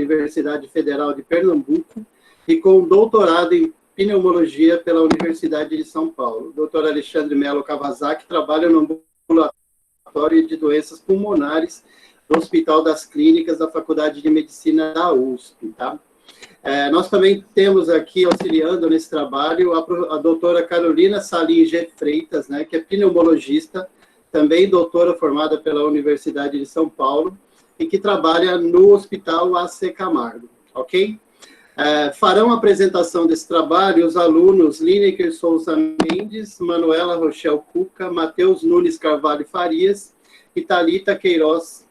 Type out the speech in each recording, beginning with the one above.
Universidade Federal de Pernambuco e com doutorado em pneumologia pela Universidade de São Paulo. O Dr. Alexandre Melo Kawasaki trabalha no ambulatório de doenças pulmonares do Hospital das Clínicas da Faculdade de Medicina da USP, tá? Nós também temos aqui, auxiliando nesse trabalho, a doutora Carolina Salim G. Freitas, né, que é pneumologista, também doutora formada pela Universidade de São Paulo, e que trabalha no Hospital AC Camargo, ok? Farão a apresentação desse trabalho os alunos Lineker Souza Mendes, Manuela Rochel Cuca, Matheus Nunes Carvalho Farias e Thalita Queiroz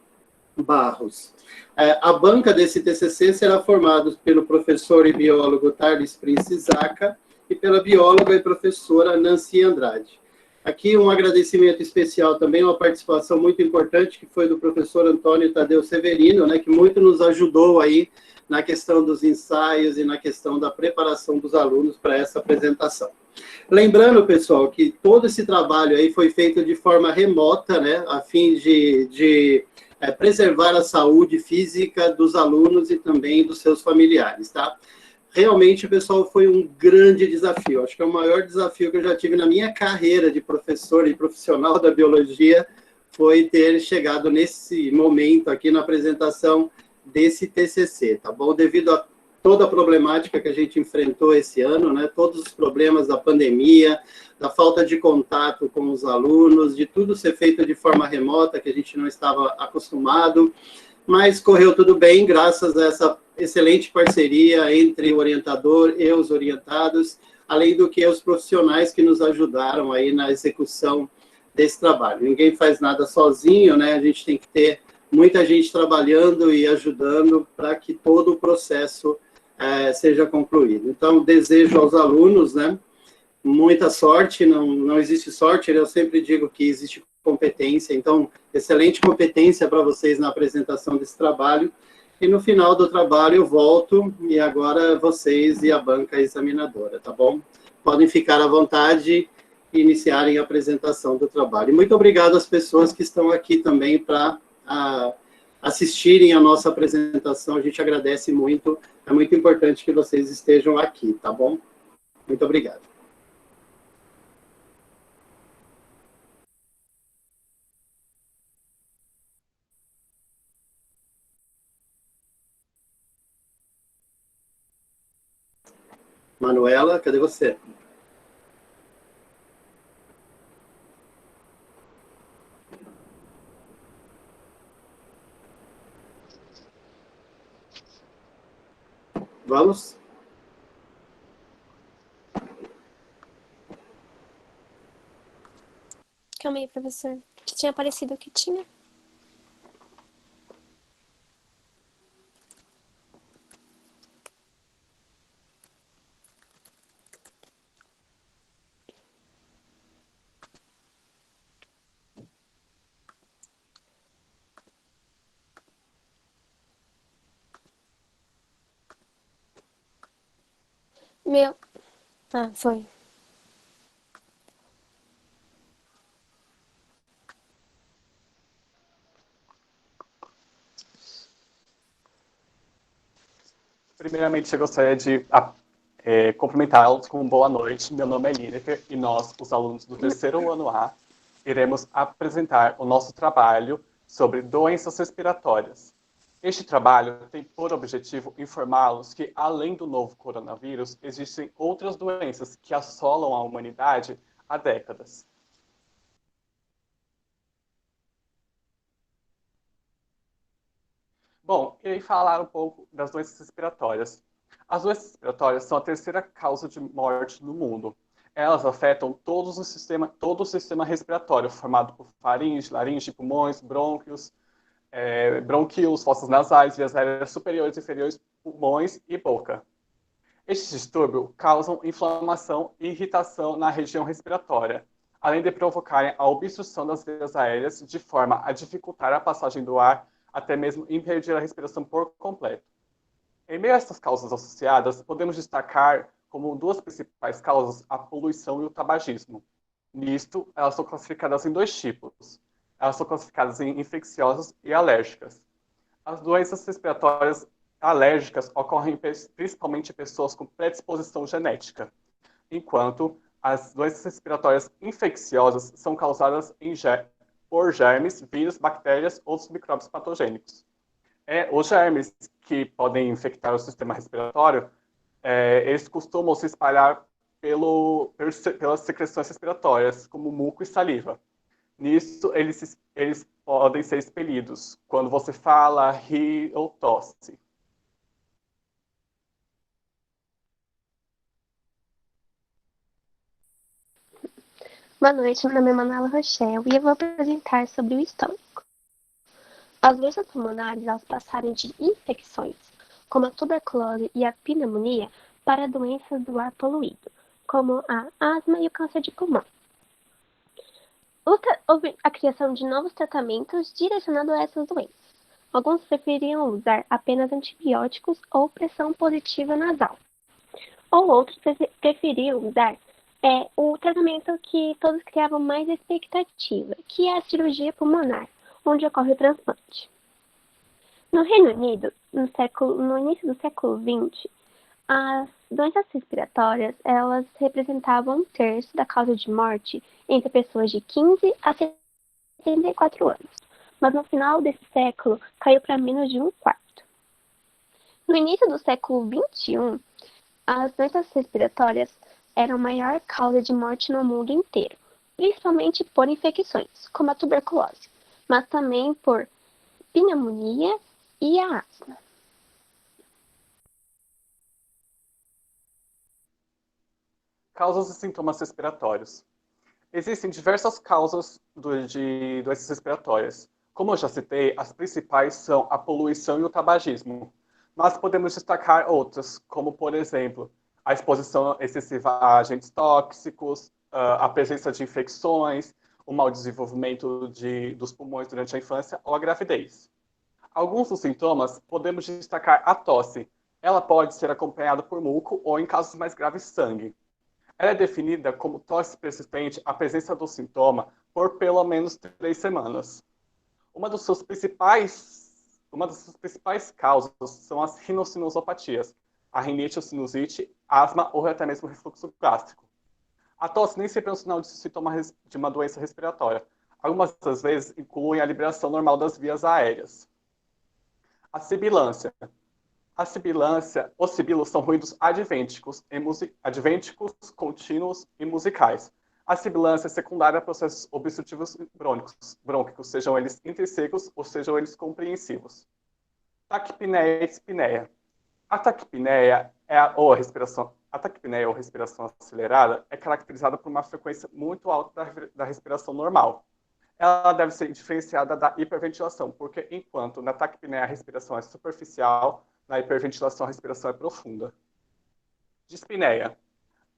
Barros. A banca desse TCC será formada pelo professor e biólogo Thales Prince Zaca e pela bióloga e professora Nancy Andrade. Aqui um agradecimento especial também, uma participação muito importante, que foi do professor Antônio Tadeu Severino, né, que muito nos ajudou aí na questão dos ensaios e na questão da preparação dos alunos para essa apresentação. Lembrando, pessoal, que todo esse trabalho aí foi feito de forma remota, né, a fim de preservar a saúde física dos alunos e também dos seus familiares, tá? Realmente, pessoal, foi um grande desafio. Acho que é o maior desafio que eu já tive na minha carreira de professor e profissional da biologia, foi ter chegado nesse momento aqui na apresentação desse TCC, tá bom? Devido a toda a problemática que a gente enfrentou esse ano, né? Todos os problemas da pandemia, da falta de contato com os alunos, de tudo ser feito de forma remota, que a gente não estava acostumado, mas correu tudo bem, graças a essa excelente parceria entre o orientador e os orientados, além do que os profissionais que nos ajudaram aí na execução desse trabalho. Ninguém faz nada sozinho, né? A gente tem que ter muita gente trabalhando e ajudando para que todo o processo seja concluído. Então, desejo aos alunos, né, muita sorte, não existe sorte, eu sempre digo que existe competência, então, excelente competência para vocês na apresentação desse trabalho, e no final do trabalho eu volto, e agora vocês e a banca examinadora, tá bom? Podem ficar à vontade e iniciarem a apresentação do trabalho. E muito obrigado às pessoas que estão aqui também para assistirem a nossa apresentação, a gente agradece muito, é muito importante que vocês estejam aqui, tá bom? Muito obrigado. Manuela, cadê você? Vamos? Calma aí, professor. Que tinha aparecido que tinha. Meu. Ah, foi. Primeiramente, eu gostaria de cumprimentá-los com boa noite. Meu nome é Lineker e nós, os alunos do terceiro ano A, iremos apresentar o nosso trabalho sobre doenças respiratórias. Este trabalho tem por objetivo informá-los que, além do novo coronavírus, existem outras doenças que assolam a humanidade há décadas. Bom, irei falar um pouco das doenças respiratórias. As doenças respiratórias são a terceira causa de morte no mundo. Elas afetam todo o sistema respiratório, formado por faringe, laringe, pulmões, brônquios, bronquíolos, fossas nasais, vias aéreas superiores e inferiores, pulmões e boca. Estes distúrbios causam inflamação e irritação na região respiratória, além de provocarem a obstrução das vias aéreas de forma a dificultar a passagem do ar, até mesmo impedir a respiração por completo. Em meio a essas causas associadas, podemos destacar como duas principais causas a poluição e o tabagismo. Nisto, elas são classificadas em dois tipos. Elas são classificadas em infecciosas e alérgicas. As doenças respiratórias alérgicas ocorrem principalmente em pessoas com predisposição genética, enquanto as doenças respiratórias infecciosas são causadas por germes, vírus, bactérias ou outros micróbios patogênicos. Os germes que podem infectar o sistema respiratório, eles costumam se espalhar pelas secreções respiratórias, como muco e saliva. Nisso, eles podem ser expelidos quando você fala, ri ou tosse. Boa noite, meu nome é Manuela Rochelle e eu vou apresentar sobre o estômago. As doenças pulmonares, elas passaram de infecções, como a tuberculose e a pneumonia, para doenças do ar poluído, como a asma e o câncer de pulmão. Houve a criação de novos tratamentos direcionados a essas doenças. Alguns preferiam usar apenas antibióticos ou pressão positiva nasal, ou outros preferiam usar o tratamento que todos criavam mais expectativa, que é a cirurgia pulmonar, onde ocorre o transplante. No Reino Unido, no início do século XX, as doenças respiratórias, elas representavam 1/3 da causa de morte entre pessoas de 15 a 74 anos, mas no final desse século caiu para menos de 1/4. No início do século XXI, as doenças respiratórias eram a maior causa de morte no mundo inteiro, principalmente por infecções, como a tuberculose, mas também por pneumonia e a asma. Causas e sintomas respiratórios. Existem diversas causas de doenças respiratórias. Como eu já citei, as principais são a poluição e o tabagismo, mas podemos destacar outras, como, por exemplo, a exposição excessiva a agentes tóxicos, a presença de infecções, o mau desenvolvimento dos pulmões durante a infância ou a gravidez. Alguns dos sintomas podemos destacar a tosse. Ela pode ser acompanhada por muco ou, em casos mais graves, sangue. Ela é definida como tosse persistente a presença do sintoma por pelo menos 3 semanas. Uma das suas principais causas são as rinossinosopatias, a rinite ou sinusite, asma ou até mesmo refluxo gástrico. A tosse nem sempre é um sinal de sintoma de uma doença respiratória. Algumas das vezes incluem a liberação normal das vias aéreas. A sibilância. Os sibilos são ruídos advênticos, contínuos e musicais. A sibilância é secundária a processos obstrutivos brônquicos, sejam eles intrínsecs ou sejam eles compreensivos. Taquipneia e dispneia. A taquipneia ou respiração acelerada é caracterizada por uma frequência muito alta da respiração normal. Ela deve ser diferenciada da hiperventilação, porque enquanto na taquipneia a respiração é superficial, na hiperventilação a respiração é profunda. Dispneia.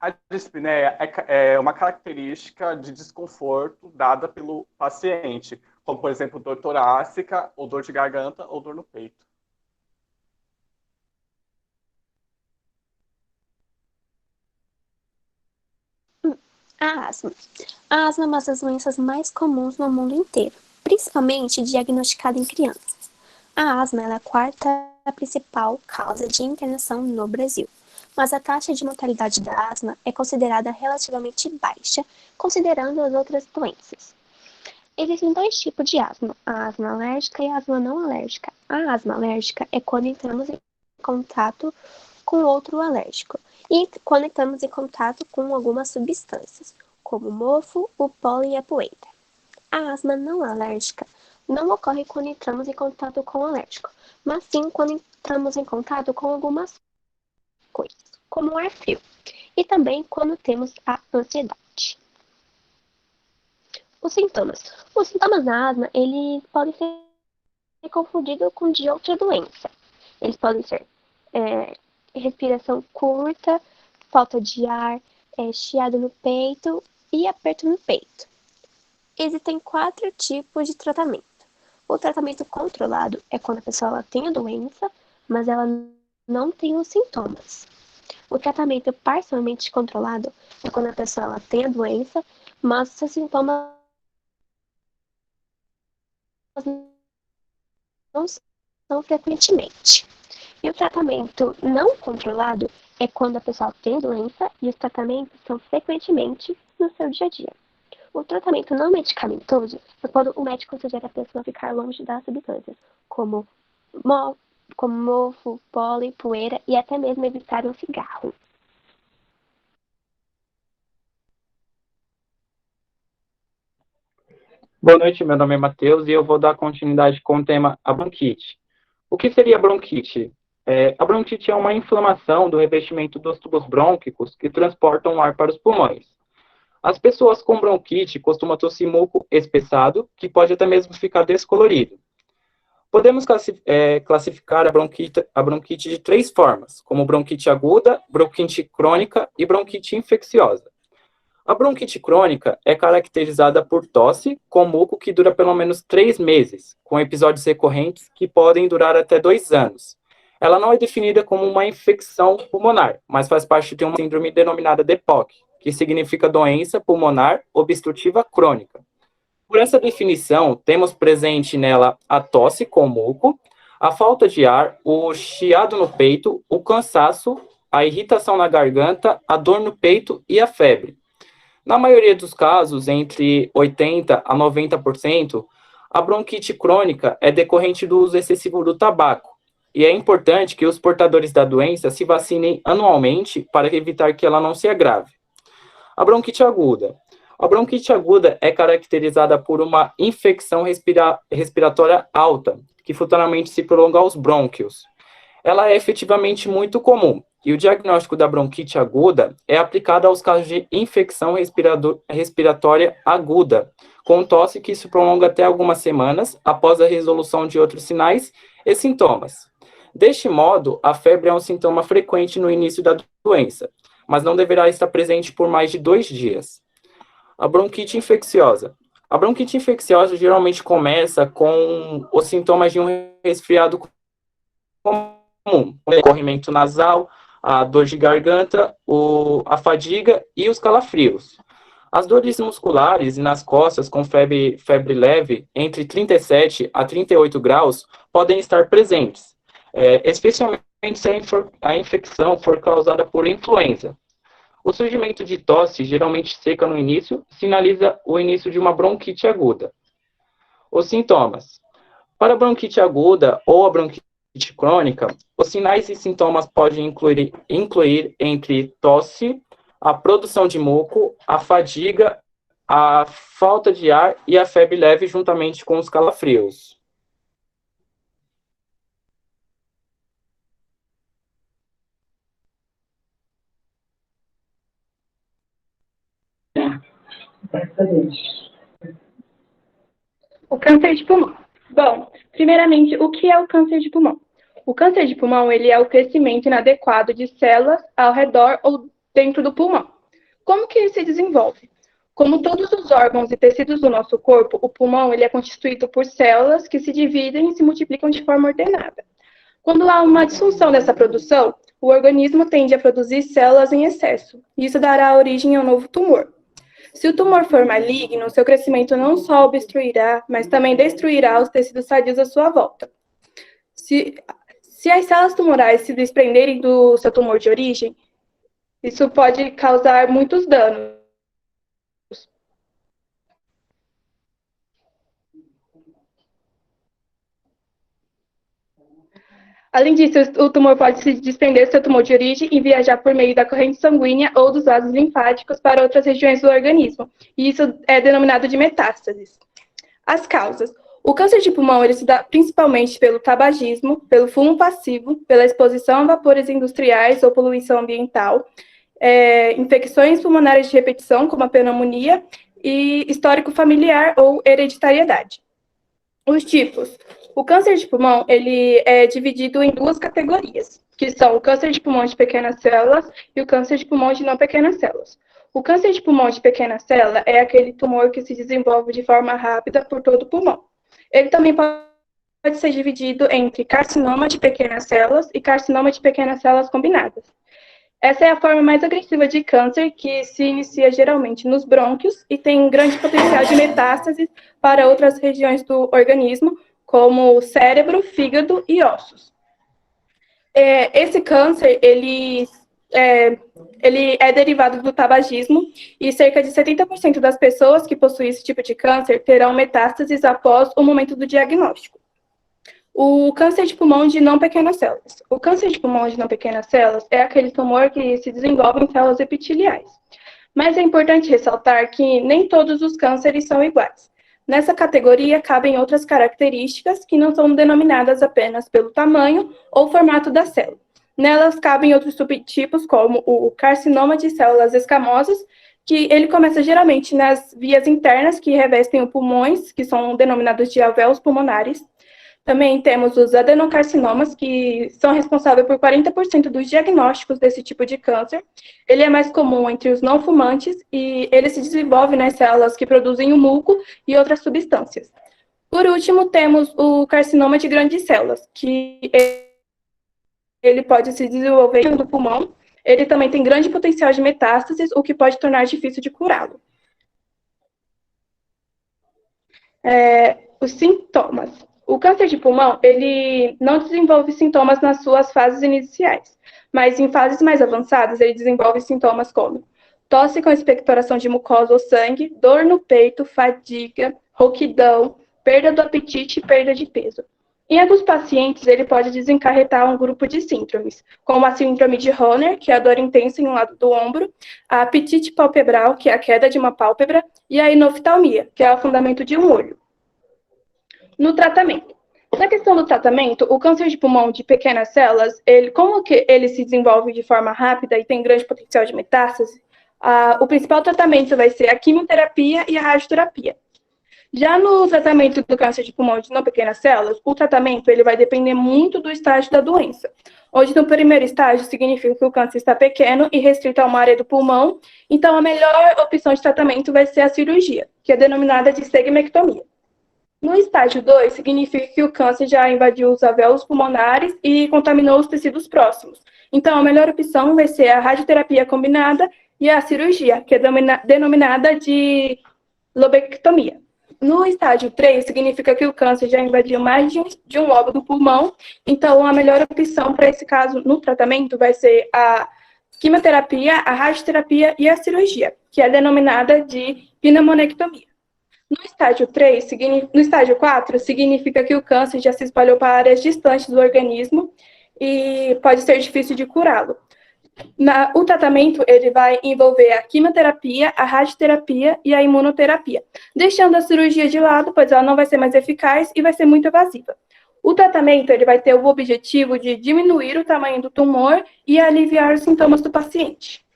A dispneia é uma característica de desconforto dada pelo paciente, como, por exemplo, dor torácica, ou dor de garganta, ou dor no peito. A asma. A asma é uma das doenças mais comuns no mundo inteiro, principalmente diagnosticada em crianças. A asma é a quarta principal causa de internação no Brasil, mas a taxa de mortalidade da asma é considerada relativamente baixa, considerando as outras doenças. Existem 2 tipos de asma, a asma alérgica e a asma não alérgica. A asma alérgica é quando entramos em contato com outro alérgico e quando entramos em contato com algumas substâncias, como o mofo, o pólen e a poeira. A asma não alérgica não ocorre quando entramos em contato com o alérgico, mas sim quando entramos em contato com algumas coisas, como o ar frio, e também quando temos a ansiedade. Os sintomas. Os sintomas da asma, eles podem ser confundidos com de outra doença. Eles podem ser respiração curta, falta de ar, chiado no peito e aperto no peito. Existem 4 tipos de tratamento. O tratamento controlado é quando a pessoa tem a doença, mas ela não tem os sintomas. O tratamento parcialmente controlado é quando a pessoa tem a doença, mas seus sintomas não são frequentemente. E o tratamento não controlado é quando a pessoa tem doença e os tratamentos são frequentemente no seu dia a dia. O tratamento não medicamentoso é quando o médico sugere a pessoa ficar longe das substâncias, como mofo, pólen, poeira e até mesmo evitar um cigarro. Boa noite, meu nome é Matheus e eu vou dar continuidade com o tema a bronquite. O que seria a bronquite? A bronquite é uma inflamação do revestimento dos tubos brônquicos que transportam o ar para os pulmões. As pessoas com bronquite costumam tossir muco espessado, que pode até mesmo ficar descolorido. Podemos classificar a bronquite de 3 formas, como bronquite aguda, bronquite crônica e bronquite infecciosa. A bronquite crônica é caracterizada por tosse com muco que dura pelo menos 3 meses, com episódios recorrentes que podem durar até 2 anos. Ela não é definida como uma infecção pulmonar, mas faz parte de uma síndrome denominada DPOC, que significa doença pulmonar obstrutiva crônica. Por essa definição, temos presente nela a tosse com muco, a falta de ar, o chiado no peito, o cansaço, a irritação na garganta, a dor no peito e a febre. Na maioria dos casos, entre 80% a 90%, a bronquite crônica é decorrente do uso excessivo do tabaco, e é importante que os portadores da doença se vacinem anualmente para evitar que ela não se agrave. A bronquite aguda. A bronquite aguda é caracterizada por uma infecção respiratória alta, que futuramente se prolonga aos brônquios. Ela é efetivamente muito comum, e o diagnóstico da bronquite aguda é aplicado aos casos de infecção respiratória aguda, com tosse que se prolonga até algumas semanas após a resolução de outros sinais e sintomas. Deste modo, a febre é um sintoma frequente no início da doença, mas não deverá estar presente por mais de 2 dias. A bronquite infecciosa. A bronquite infecciosa geralmente começa com os sintomas de um resfriado comum, o corrimento nasal, a dor de garganta, a fadiga e os calafrios. As dores musculares e nas costas com febre leve, entre 37 a 38 graus, podem estar presentes, especialmente se a infecção for causada por influenza. O surgimento de tosse, geralmente seca no início, sinaliza o início de uma bronquite aguda. Os sintomas. Para a bronquite aguda ou a bronquite crônica, os sinais e sintomas podem incluir entre tosse, a produção de muco, a fadiga, a falta de ar e a febre leve juntamente com os calafrios. O câncer de pulmão. Bom, primeiramente, o que é o câncer de pulmão? O câncer de pulmão, ele é o crescimento inadequado de células ao redor ou dentro do pulmão. Como que ele se desenvolve? Como todos os órgãos e tecidos do nosso corpo, o pulmão ele é constituído por células que se dividem e se multiplicam de forma ordenada. Quando há uma disfunção dessa produção, o organismo tende a produzir células em excesso. Isso dará origem a um novo tumor. Se o tumor for maligno, seu crescimento não só obstruirá, mas também destruirá os tecidos sadios à sua volta. Se as células tumorais se desprenderem do seu tumor de origem, isso pode causar muitos danos. Além disso, o tumor pode se desprender do seu tumor de origem e viajar por meio da corrente sanguínea ou dos vasos linfáticos para outras regiões do organismo. E isso é denominado de metástases. As causas. O câncer de pulmão ele se dá principalmente pelo tabagismo, pelo fumo passivo, pela exposição a vapores industriais ou poluição ambiental, infecções pulmonares de repetição, como a pneumonia, e histórico familiar ou hereditariedade. Os tipos. O câncer de pulmão ele é dividido em 2 categorias, que são o câncer de pulmão de pequenas células e o câncer de pulmão de não pequenas células. O câncer de pulmão de pequena célula é aquele tumor que se desenvolve de forma rápida por todo o pulmão. Ele também pode ser dividido entre carcinoma de pequenas células e carcinoma de pequenas células combinadas. Essa é a forma mais agressiva de câncer, que se inicia geralmente nos brônquios e tem um grande potencial de metástases para outras regiões do organismo, como o cérebro, fígado e ossos. Esse câncer, ele é derivado do tabagismo e cerca de 70% das pessoas que possuem esse tipo de câncer terão metástases após o momento do diagnóstico. O câncer de pulmão de não pequenas células. O câncer de pulmão de não pequenas células é aquele tumor que se desenvolve em células epiteliais. Mas é importante ressaltar que nem todos os cânceres são iguais. Nessa categoria cabem outras características que não são denominadas apenas pelo tamanho ou formato da célula. Nelas cabem outros subtipos, como o carcinoma de células escamosas, que ele começa geralmente nas vias internas que revestem os pulmões, que são denominados de alvéolos pulmonares. Também temos os adenocarcinomas, que são responsáveis por 40% dos diagnósticos desse tipo de câncer. Ele é mais comum entre os não fumantes e ele se desenvolve nas células que produzem o muco e outras substâncias. Por último, temos o carcinoma de grandes células, que ele pode se desenvolver no pulmão. Ele também tem grande potencial de metástases, o que pode tornar difícil de curá-lo. Os sintomas. O câncer de pulmão, ele não desenvolve sintomas nas suas fases iniciais, mas em fases mais avançadas, ele desenvolve sintomas como tosse com expectoração de mucosa ou sangue, dor no peito, fadiga, rouquidão, perda do apetite e perda de peso. Em alguns pacientes, ele pode desencadear um grupo de síndromes, como a síndrome de Horner, que é a dor intensa em um lado do ombro, a apetite palpebral, que é a queda de uma pálpebra, e a enoftalmia, que é o afundamento de um olho. No tratamento. Na questão do tratamento, o câncer de pulmão de pequenas células, como que ele se desenvolve de forma rápida e tem grande potencial de metástase, o principal tratamento vai ser a quimioterapia e a radioterapia. Já no tratamento do câncer de pulmão de não pequenas células, o tratamento ele vai depender muito do estágio da doença. Onde no primeiro estágio significa que o câncer está pequeno e restrito a uma área do pulmão, então a melhor opção de tratamento vai ser a cirurgia, que é denominada de segmectomia. No estágio 2, significa que o câncer já invadiu os alvéolos pulmonares e contaminou os tecidos próximos. Então, a melhor opção vai ser a radioterapia combinada e a cirurgia, que é denominada de lobectomia. No estágio 3, significa que o câncer já invadiu mais de um lobo do pulmão. Então, a melhor opção para esse caso no tratamento vai ser a quimioterapia, a radioterapia e a cirurgia, que é denominada de pneumonectomia. No estágio 4, significa que o câncer já se espalhou para áreas distantes do organismo e pode ser difícil de curá-lo. O tratamento ele vai envolver a quimioterapia, a radioterapia e a imunoterapia, deixando a cirurgia de lado, pois ela não vai ser mais eficaz e vai ser muito invasiva. O tratamento ele vai ter o objetivo de diminuir o tamanho do tumor e aliviar os sintomas do paciente.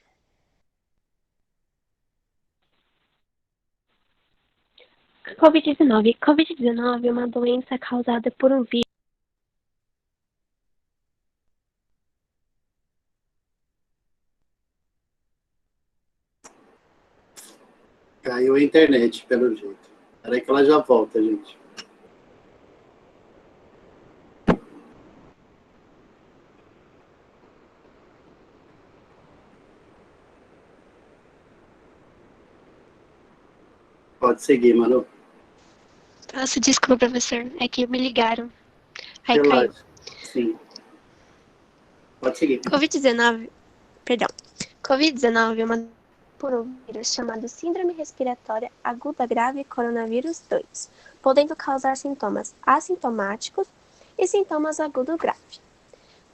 Covid-19. Covid-19 é uma doença causada por um vírus. Caiu a internet, pelo jeito. Espera aí que ela já volta, gente. Pode seguir, Manu. Nossa, desculpa, professor. É que me ligaram. Aí caiu. Relaxa. Sim. Pode seguir. Covid-19 é uma por um vírus chamado Síndrome Respiratória Aguda Grave Coronavírus 2, podendo causar sintomas assintomáticos e sintomas agudos graves.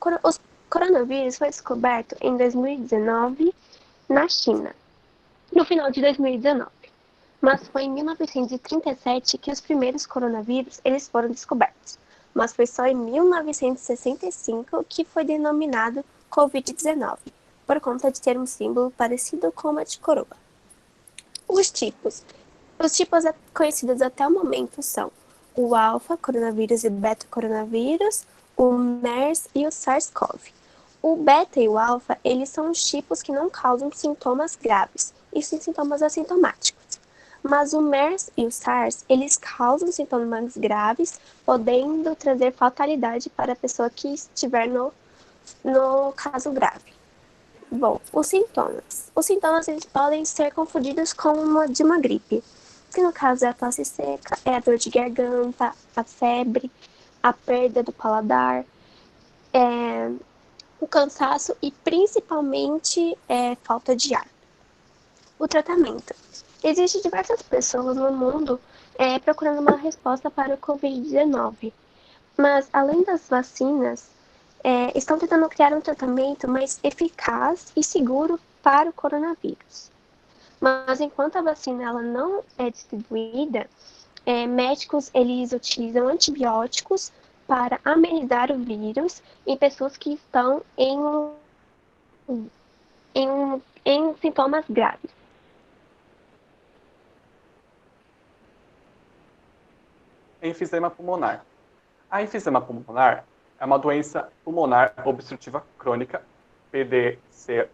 O coronavírus foi descoberto em 2019 na China, no final de 2019. Mas foi em 1937 que os primeiros coronavírus eles foram descobertos. Mas foi só em 1965 que foi denominado Covid-19, por conta de ter um símbolo parecido com uma de coroa. Os tipos conhecidos até o momento são o alfa coronavírus e beta coronavírus, o MERS e o SARS-CoV. O beta e o alfa, eles são os tipos que não causam sintomas graves, e sim sintomas assintomáticos. Mas o MERS e o SARS, eles causam sintomas graves, podendo trazer fatalidade para a pessoa que estiver no caso grave. Bom, os sintomas eles podem ser confundidos com de uma gripe, que no caso é a tosse seca, é a dor de garganta, a febre, a perda do paladar, o cansaço e principalmente falta de ar. O tratamento. Existem diversas pessoas no mundo procurando uma resposta para o Covid-19, mas além das vacinas, estão tentando criar um tratamento mais eficaz e seguro para o coronavírus. Mas enquanto a vacina ela não é distribuída, médicos eles utilizam antibióticos para amenizar o vírus em pessoas que estão em sintomas graves. Enfisema pulmonar. A enfisema pulmonar é uma doença pulmonar obstrutiva crônica, PDCO,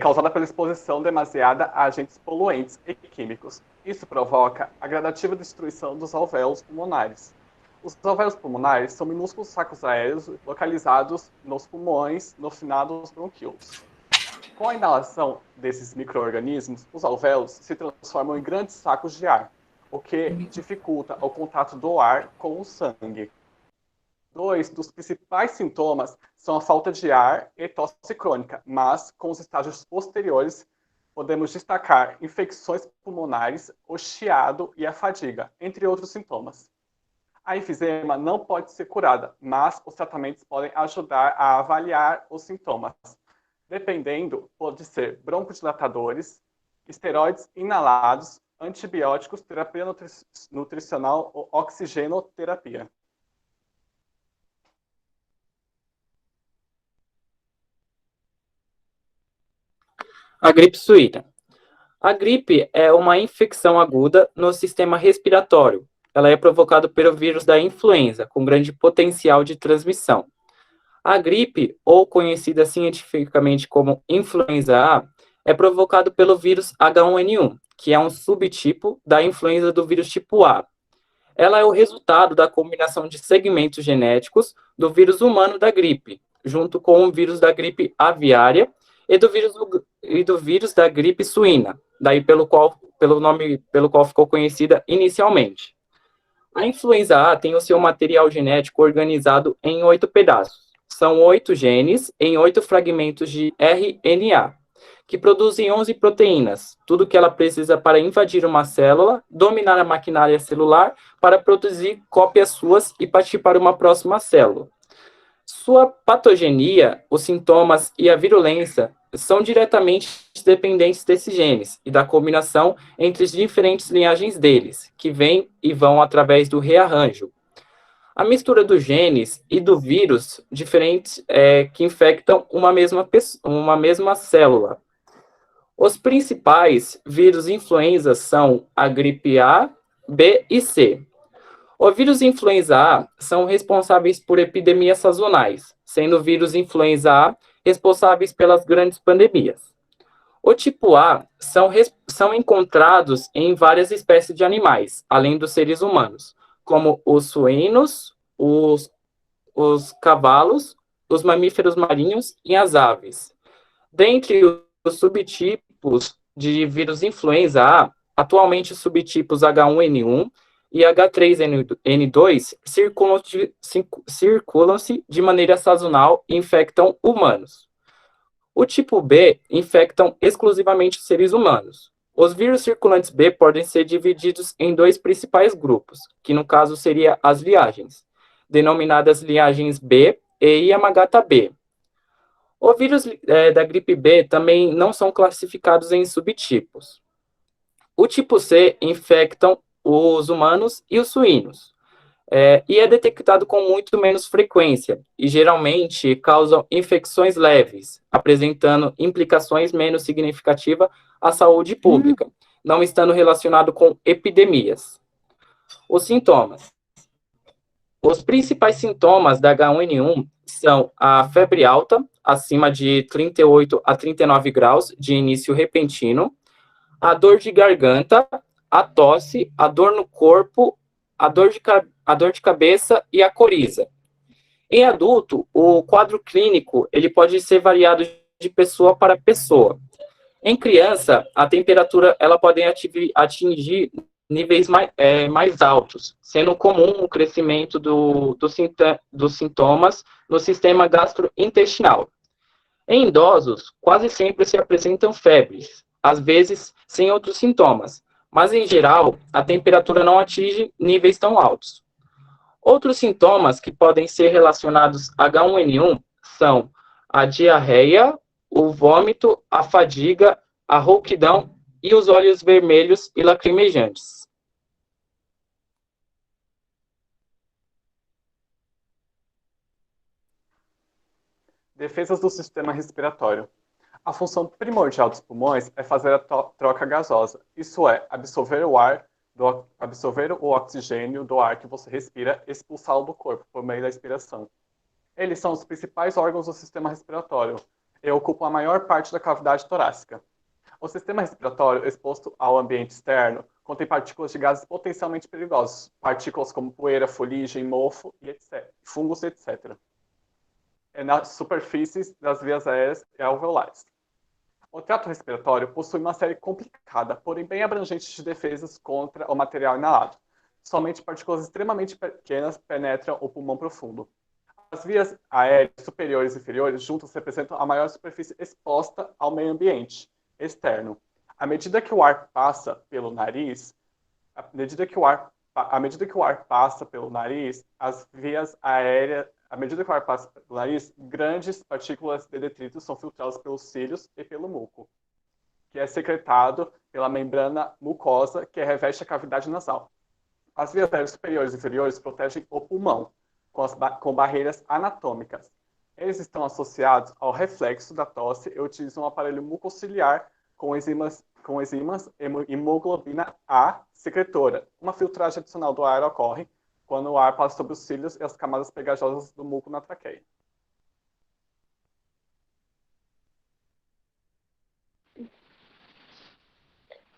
causada pela exposição demasiada a agentes poluentes e químicos. Isso provoca a gradativa destruição dos alvéolos pulmonares. Os alvéolos pulmonares são minúsculos sacos aéreos localizados nos pulmões, no final dos bronquíolos. Com a inalação desses micro-organismos, os alvéolos se transformam em grandes sacos de ar, o que dificulta o contato do ar com o sangue. 2 dos principais sintomas são a falta de ar e tosse crônica, mas com os estágios posteriores podemos destacar infecções pulmonares, o chiado e a fadiga, entre outros sintomas. A enfisema não pode ser curada, mas os tratamentos podem ajudar a avaliar os sintomas. Dependendo, pode ser broncodilatadores, esteroides inalados, antibióticos, terapia nutricional ou oxigenoterapia. A gripe suína. A gripe é uma infecção aguda no sistema respiratório. Ela é provocada pelo vírus da influenza, com grande potencial de transmissão. A gripe, ou conhecida cientificamente como influenza A, é provocada pelo vírus H1N1, que é um subtipo da influenza do vírus tipo A. Ela é o resultado da combinação de segmentos genéticos do vírus humano da gripe, junto com o vírus da gripe aviária e do vírus da gripe suína, daí pelo nome pelo qual ficou conhecida inicialmente. A influenza A tem o seu material genético organizado em 8 pedaços. São 8 genes em 8 fragmentos de RNA, que produzem 11 proteínas, tudo que ela precisa para invadir uma célula, dominar a maquinária celular, para produzir cópias suas e partir para uma próxima célula. Sua patogenia, os sintomas e a virulência são diretamente dependentes desses genes e da combinação entre as diferentes linhagens deles, que vêm e vão através do rearranjo. A mistura dos genes e do vírus diferentes que infectam uma mesma célula. Os principais vírus influenza são a gripe A, B e C. Os vírus influenza A são responsáveis por epidemias sazonais, sendo o vírus influenza A responsáveis pelas grandes pandemias. O tipo A são encontrados em várias espécies de animais, além dos seres humanos, como os suínos, os cavalos, os mamíferos marinhos e as aves. Dentre os subtipos de vírus influenza A, atualmente os subtipos H1N1 e H3N2 circulam-se de maneira sazonal e infectam humanos. O tipo B infectam exclusivamente os seres humanos. Os vírus circulantes B podem ser divididos em 2 principais grupos, que no caso seriam as linhagens, denominadas linhagens B e IMHB. Os vírus da gripe B também não são classificados em subtipos. O tipo C infectam os humanos e os suínos, e é detectado com muito menos frequência, e geralmente causam infecções leves, apresentando implicações menos significativas à saúde pública, não estando relacionado com epidemias. Os sintomas. Os principais sintomas da H1N1 são a febre alta, acima de 38 a 39 graus, de início repentino, a dor de garganta, a tosse, a dor no corpo, a dor de cabeça e a coriza. Em adulto, o quadro clínico ele pode ser variado de pessoa para pessoa. Em criança, a temperatura ela pode atingir níveis mais altos, sendo comum o crescimento dos sintomas no sistema gastrointestinal. Em idosos, quase sempre se apresentam febres, às vezes sem outros sintomas, mas em geral a temperatura não atinge níveis tão altos. Outros sintomas que podem ser relacionados a H1N1 são a diarreia, o vômito, a fadiga, a rouquidão e os olhos vermelhos e lacrimejantes. Defesas do sistema respiratório. A função primordial dos pulmões é fazer a troca gasosa, isso é, absorver o oxigênio do ar que você respira e expulsá-lo do corpo por meio da expiração. Eles são os principais órgãos do sistema respiratório e ocupam a maior parte da cavidade torácica. O sistema respiratório exposto ao ambiente externo contém partículas de gases potencialmente perigosos, partículas como poeira, fuligem, mofo, e etc., fungos, etc. Nas superfícies das vias aéreas e alveolares. O trato respiratório possui uma série complicada, porém bem abrangente de defesas contra o material inalado. Somente partículas extremamente pequenas penetram o pulmão profundo. As vias aéreas superiores e inferiores juntas representam a maior superfície exposta ao meio ambiente externo. À medida que o ar passa pelo nariz, grandes partículas de detrito são filtradas pelos cílios e pelo muco, que é secretado pela membrana mucosa que reveste a cavidade nasal. As vias aéreas superiores e inferiores protegem o pulmão com barreiras anatômicas. Eles estão associados ao reflexo da tosse e utilizam um aparelho mucociliar com enzimas hemoglobina A secretora. Uma filtragem adicional do ar ocorre quando o ar passa sobre os cílios e as camadas pegajosas do muco na traqueia.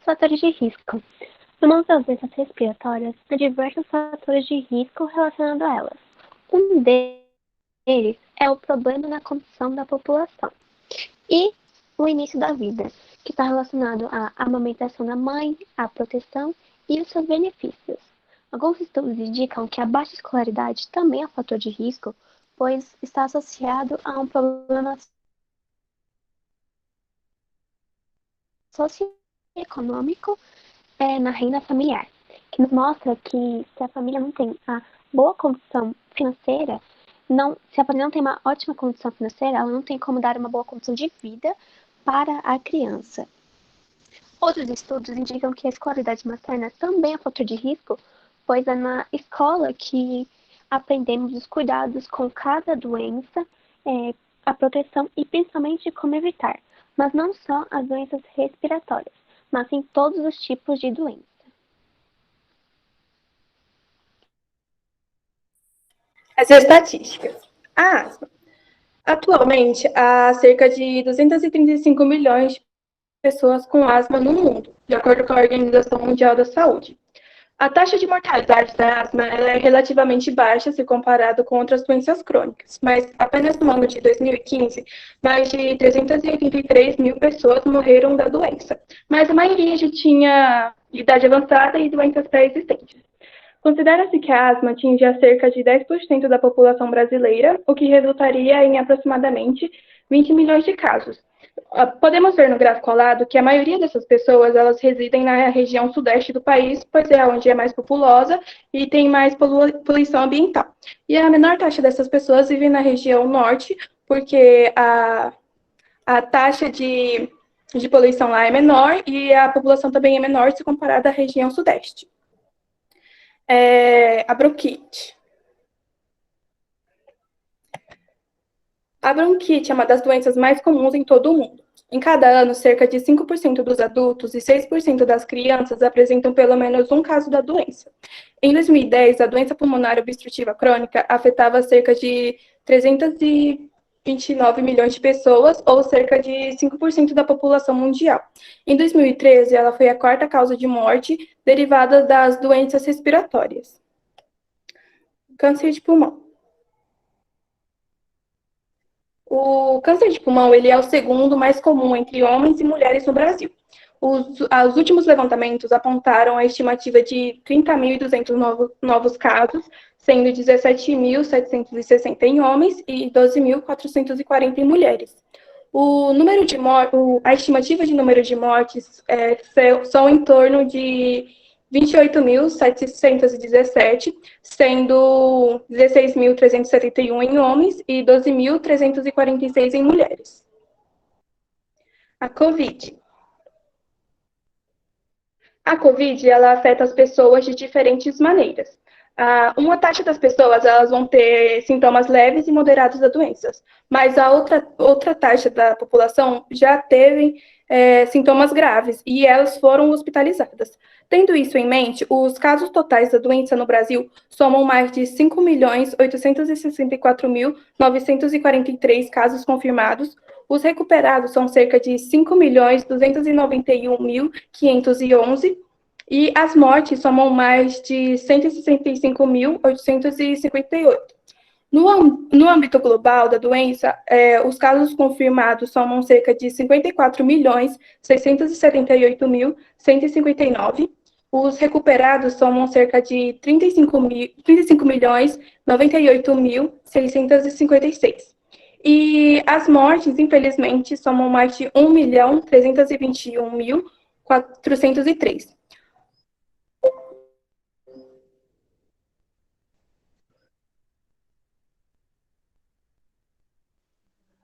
Fatores de risco. No mundo das doenças respiratórias, há diversos fatores de risco relacionados a elas. Um deles é o problema na condição da população e o início da vida, que está relacionado à amamentação da mãe, à proteção e os seus benefícios. Alguns estudos indicam que a baixa escolaridade também é um fator de risco, pois está associado a um problema socioeconômico na renda familiar, que nos mostra que se a família não tem a boa condição financeira, se a família não tem uma ótima condição financeira, ela não tem como dar uma boa condição de vida para a criança. Outros estudos indicam que a escolaridade materna também é um fator de risco, pois é na escola que aprendemos os cuidados com cada doença, a proteção e principalmente como evitar, mas não só as doenças respiratórias, mas em todos os tipos de doença. As estatísticas. A asma. Atualmente, há cerca de 235 milhões de pessoas com asma no mundo, de acordo com a Organização Mundial da Saúde. A taxa de mortalidade da asma é relativamente baixa se comparado com outras doenças crônicas, mas apenas no ano de 2015, mais de 383 mil pessoas morreram da doença, mas a maioria já tinha idade avançada e doenças pré-existentes. Considera-se que a asma atinge a cerca de 10% da população brasileira, o que resultaria em aproximadamente 20 milhões de casos. Podemos ver no gráfico ao lado que a maioria dessas pessoas elas residem na região sudeste do país, pois é onde é mais populosa e tem mais poluição ambiental. E a menor taxa dessas pessoas vive na região norte, porque a taxa de poluição lá é menor e a população também é menor se comparada à região sudeste. A bronquite. A bronquite é uma das doenças mais comuns em todo o mundo. Em cada ano, cerca de 5% dos adultos e 6% das crianças apresentam pelo menos um caso da doença. Em 2010, a doença pulmonar obstrutiva crônica afetava cerca de 329 milhões de pessoas, ou cerca de 5% da população mundial. Em 2013, ela foi a quarta causa de morte derivada das doenças respiratórias. Câncer de pulmão. O câncer de pulmão ele é o segundo mais comum entre homens e mulheres no Brasil. Os últimos levantamentos apontaram a estimativa de 30.200 novos casos, sendo 17.760 em homens e 12.440 em mulheres. A estimativa de número de mortes são em torno de 28.717, sendo 16.371 em homens e 12.346 em mulheres. A COVID. A COVID, ela afeta as pessoas de diferentes maneiras. Uma taxa das pessoas, elas vão ter sintomas leves e moderados da doença, mas a outra taxa da população já teve sintomas graves e elas foram hospitalizadas. Tendo isso em mente, os casos totais da doença no Brasil somam mais de 5.864.943 casos confirmados. Os recuperados são cerca de 5.291.511 e as mortes somam mais de 165.858. No âmbito global da doença, os casos confirmados somam cerca de 54.678.159. Os recuperados somam cerca de 35.098.656. E as mortes, infelizmente, somam mais de 1.321.403.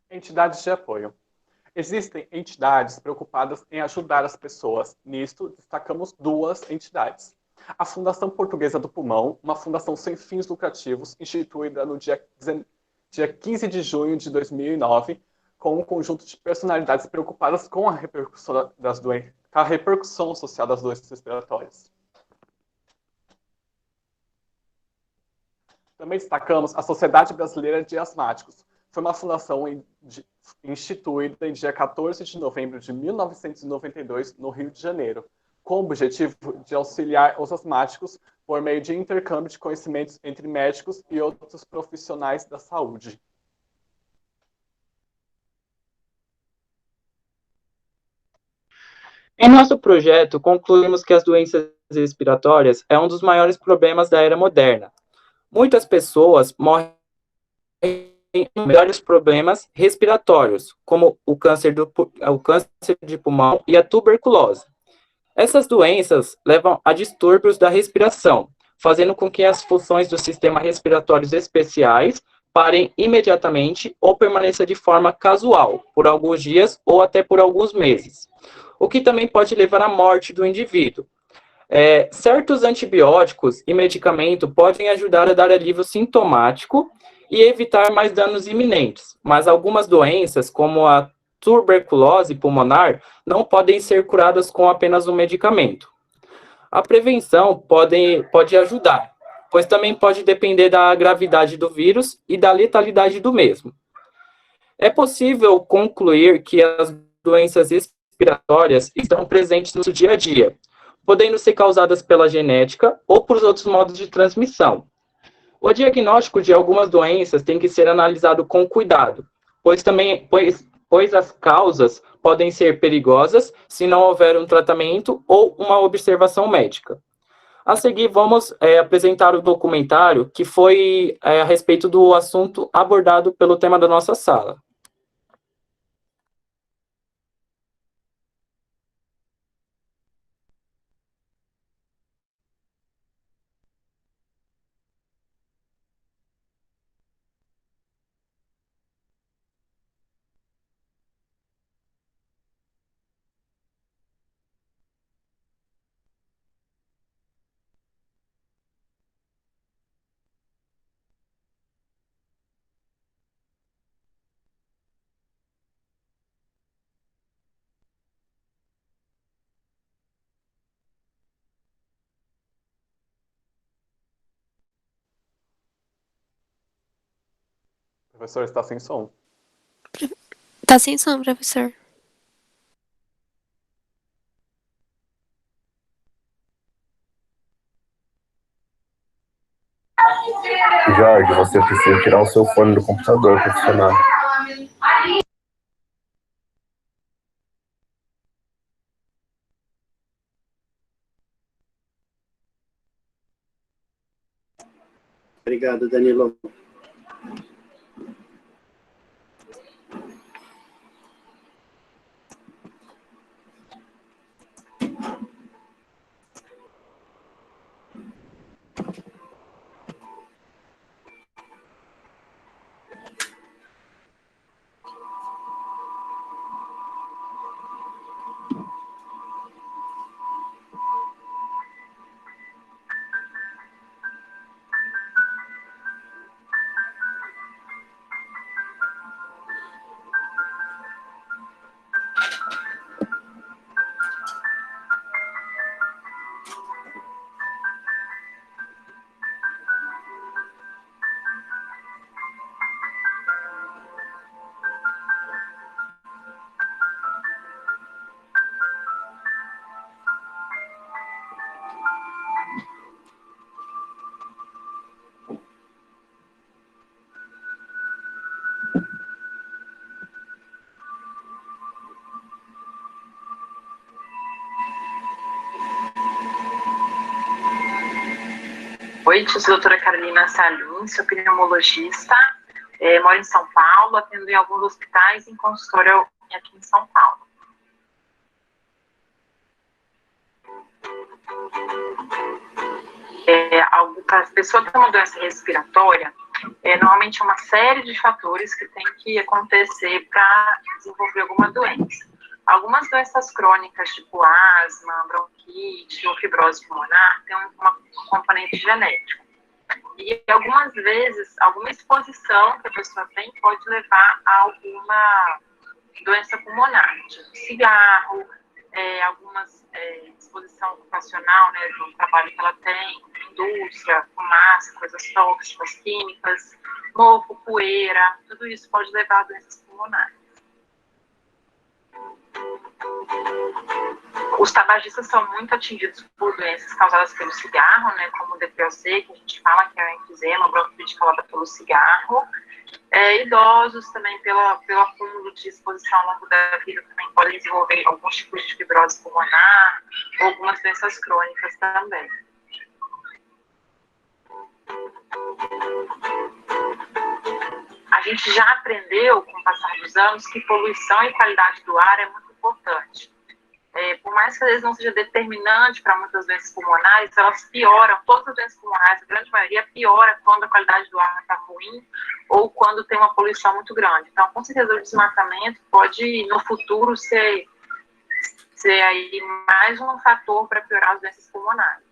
Entidades de apoio. Existem entidades preocupadas em ajudar as pessoas. Nisto, destacamos duas entidades. A Fundação Portuguesa do Pulmão, uma fundação sem fins lucrativos, instituída no dia 15 de junho de 2009, com um conjunto de personalidades preocupadas com a repercussão social das doenças respiratórias. Também destacamos a Sociedade Brasileira de Asmáticos. Foi uma fundação instituída em dia 14 de novembro de 1992, no Rio de Janeiro, com o objetivo de auxiliar os asmáticos por meio de intercâmbio de conhecimentos entre médicos e outros profissionais da saúde. Em nosso projeto, concluímos que as doenças respiratórias é um dos maiores problemas da era moderna. Muitas pessoas morrem de vários problemas respiratórios, como o câncer de pulmão e a tuberculose. Essas doenças levam a distúrbios da respiração, fazendo com que as funções do sistema respiratórios especiais parem imediatamente ou permaneçam de forma casual, por alguns dias ou até por alguns meses, o que também pode levar à morte do indivíduo. Certos antibióticos e medicamentos podem ajudar a dar alívio sintomático e evitar mais danos iminentes, mas algumas doenças, como a tuberculose pulmonar, não podem ser curadas com apenas um medicamento. A prevenção pode ajudar, pois também pode depender da gravidade do vírus e da letalidade do mesmo. É possível concluir que as doenças respiratórias estão presentes no dia a dia, podendo ser causadas pela genética ou por outros modos de transmissão. O diagnóstico de algumas doenças tem que ser analisado com cuidado, pois as causas podem ser perigosas se não houver um tratamento ou uma observação médica. A seguir, vamos apresentar o documentário que foi a respeito do assunto abordado pelo tema da nossa sala. O professor está sem som. Tá sem som, professor. Jorge, você precisa tirar o seu fone do computador para funcionar. Obrigado, Danilo. Oi, sou a doutora Carolina Salim, sou pneumologista, moro em São Paulo, atendo em alguns hospitais e em consultório aqui em São Paulo. Para as pessoas que têm uma doença respiratória, normalmente é uma série de fatores que tem que acontecer para desenvolver alguma doença. Algumas doenças crônicas, tipo asma, bronquite ou fibrose pulmonar, tem um componente genético. E algumas vezes, alguma exposição que a pessoa tem pode levar a alguma doença pulmonar, tipo cigarro, algumas exposição ocupacional, né, do trabalho que ela tem, indústria, fumaça, coisas tóxicas, químicas, mofo, poeira, tudo isso pode levar a doenças pulmonares. Os tabagistas são muito atingidos por doenças causadas pelo cigarro, né, como o DPOC, que a gente fala que é o enfisema, bronquite causada pelo cigarro. Idosos também, pelo acúmulo de exposição ao longo da vida, também podem desenvolver alguns tipos de fibrose pulmonar, ou algumas doenças crônicas também. A gente já aprendeu, com o passar dos anos, que poluição e qualidade do ar é muito importante. Por mais que às vezes não seja determinante para muitas doenças pulmonares, elas pioram, todas as doenças pulmonares, a grande maioria piora quando a qualidade do ar está ruim ou quando tem uma poluição muito grande. Então, com certeza, o desmatamento pode, no futuro, ser aí mais um fator para piorar as doenças pulmonares.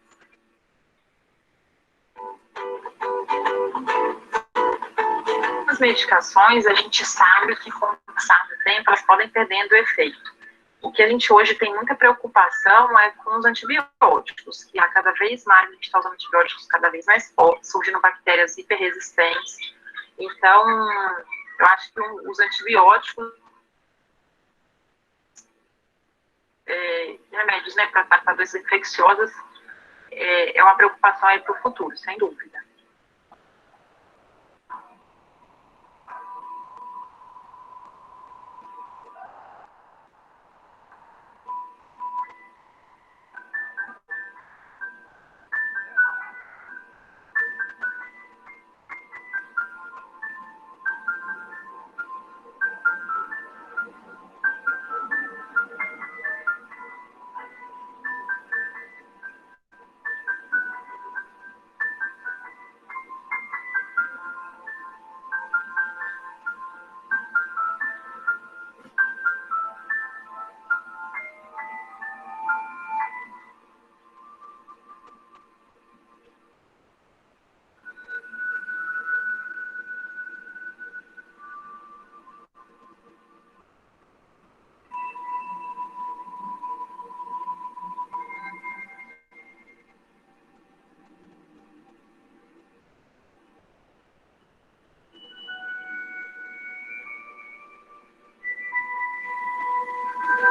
As medicações, a gente sabe que com o passar do tempo, elas podem perdendo o efeito. O que a gente hoje tem muita preocupação é com os antibióticos, que a cada vez mais a gente está usando antibióticos cada vez mais fortes, surgindo bactérias hiperresistentes. Então, eu acho que os antibióticos, remédios, né, para tratar doenças infecciosas, é uma preocupação aí para o futuro, sem dúvida.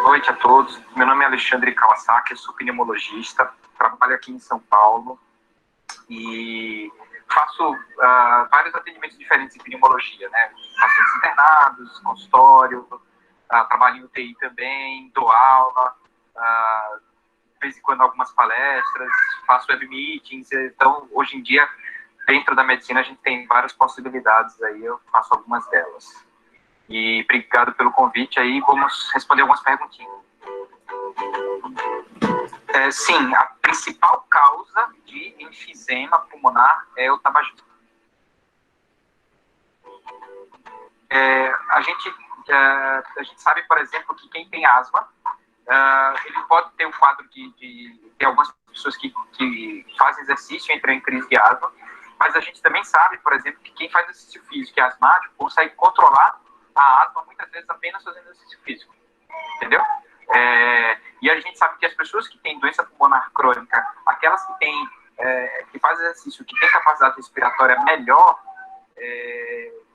Boa noite a todos. Meu nome é Alexandre Kawasaki, eu sou pneumologista, trabalho aqui em São Paulo e faço vários atendimentos diferentes em pneumologia, né? Pacientes internados, consultório, trabalho em UTI também, dou aula, de vez em quando algumas palestras, faço web meetings, então hoje em dia dentro da medicina a gente tem várias possibilidades aí, eu faço algumas delas. E obrigado pelo convite aí, vamos responder algumas perguntinhas. Sim, a principal causa de enfisema pulmonar é o tabagismo. A gente sabe, por exemplo, que quem tem asma, ele pode ter um quadro de algumas pessoas que fazem exercício e entram em crise de asma, mas a gente também sabe, por exemplo, que quem faz exercício físico e é asmático consegue controlar a asma muitas vezes apenas fazendo exercício físico, entendeu? E a gente sabe que as pessoas que têm doença pulmonar crônica, aquelas que têm, que fazem exercício, que têm capacidade respiratória melhor,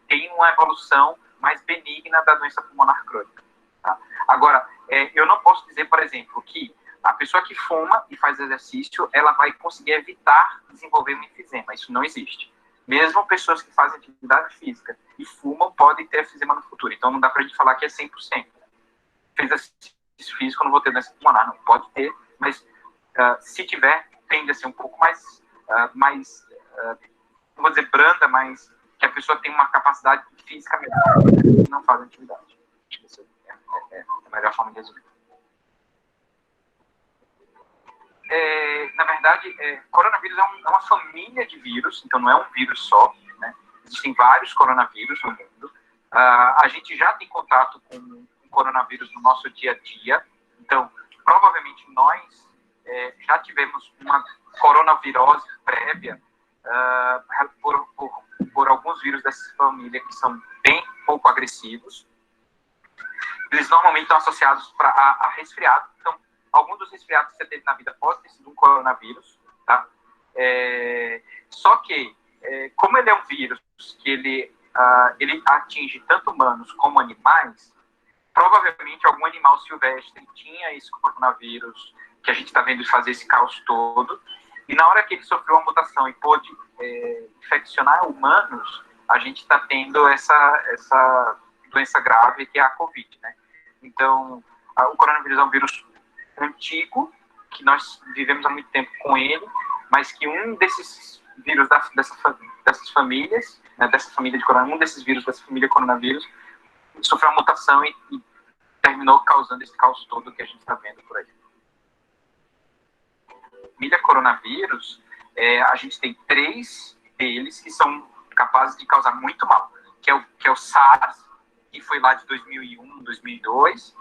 têm uma evolução mais benigna da doença pulmonar crônica. Tá? Agora, eu não posso dizer, por exemplo, que a pessoa que fuma e faz exercício, ela vai conseguir evitar desenvolver um enfisema. Isso não existe. Mesmo pessoas que fazem atividade física e fumam podem ter enfisema no futuro. Então, não dá para a gente falar que é 100%. Fez exercício físico, não vou ter doença pulmonar. Não, pode ter, mas se tiver, tende a ser um pouco mais não vou dizer branda, mas que a pessoa tem uma capacidade física melhor e não faz atividade. Isso é a melhor forma de resumir. Na verdade, coronavírus é uma família de vírus, então não é um vírus só, né? Existem vários coronavírus no mundo. A gente já tem contato com o coronavírus no nosso dia a dia, então provavelmente nós já tivemos uma coronavirose prévia por alguns vírus dessa família que são bem pouco agressivos. Eles normalmente estão associados a resfriado, então alguns dos resfriados que você teve na vida pode ter sido um coronavírus, tá? Só que, como ele é um vírus que ele atinge tanto humanos como animais, provavelmente algum animal silvestre tinha esse coronavírus que a gente está vendo fazer esse caos todo, e na hora que ele sofreu uma mutação e pôde infeccionar humanos, a gente está tendo essa doença grave que é a Covid, né? Então, o coronavírus é um vírus antigo, que nós vivemos há muito tempo com ele, mas que um desses vírus dessas famílias, né, dessa família de coronavírus, um desses vírus dessa família coronavírus, sofreu uma mutação e terminou causando esse caos todo que a gente está vendo por aí. Família coronavírus, a gente tem 3 deles que são capazes de causar muito mal, que é o SARS, que foi lá de 2001, 2002,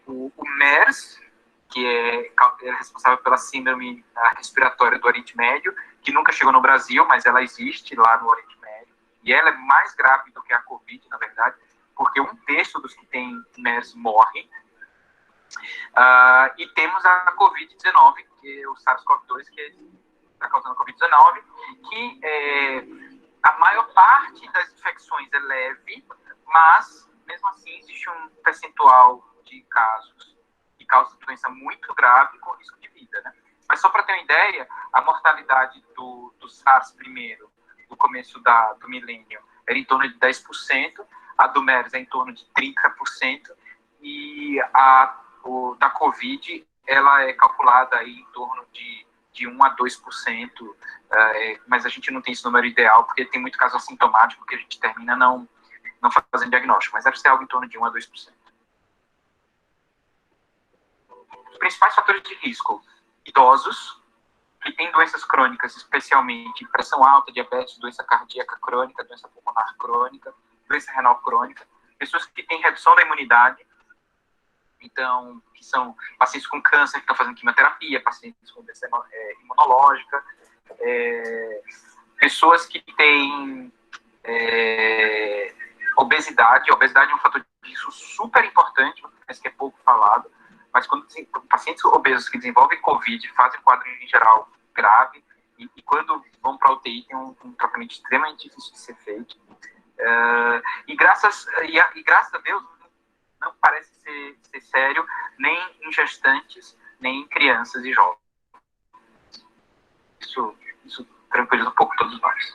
o MERS, que é responsável pela síndrome respiratória do Oriente Médio, que nunca chegou no Brasil, mas ela existe lá no Oriente Médio, e ela é mais grave do que a Covid, na verdade, porque 1/3 dos que têm MERS morrem. E temos a Covid-19, que é o SARS-CoV-2, que está causando a Covid-19, que a maior parte das infecções é leve, mas, mesmo assim, existe um percentual de casos que causam doença muito grave com risco de vida, né? Mas só para ter uma ideia, a mortalidade do SARS primeiro, no começo do milênio, era em torno de 10%, a do MERS é em torno de 30%, e da Covid, ela é calculada aí em torno de 1 a 2%, mas a gente não tem esse número ideal, porque tem muito caso assintomático que a gente termina não fazendo diagnóstico, mas deve ser algo em torno de 1 a 2%. Os principais fatores de risco: idosos, que têm doenças crônicas, especialmente pressão alta, diabetes, doença cardíaca crônica, doença pulmonar crônica, doença renal crônica, pessoas que têm redução da imunidade, então, que são pacientes com câncer que estão fazendo quimioterapia, pacientes com doença imunológica, pessoas que têm obesidade. A obesidade é um fator de risco super importante, mas que é pouco falado. Mas quando pacientes obesos que desenvolvem Covid fazem quadro em geral grave, e quando vão para a UTI tem um tratamento extremamente difícil de ser feito. E graças a Deus, não parece ser sério nem em gestantes, nem em crianças e jovens. Isso tranquiliza um pouco todos nós.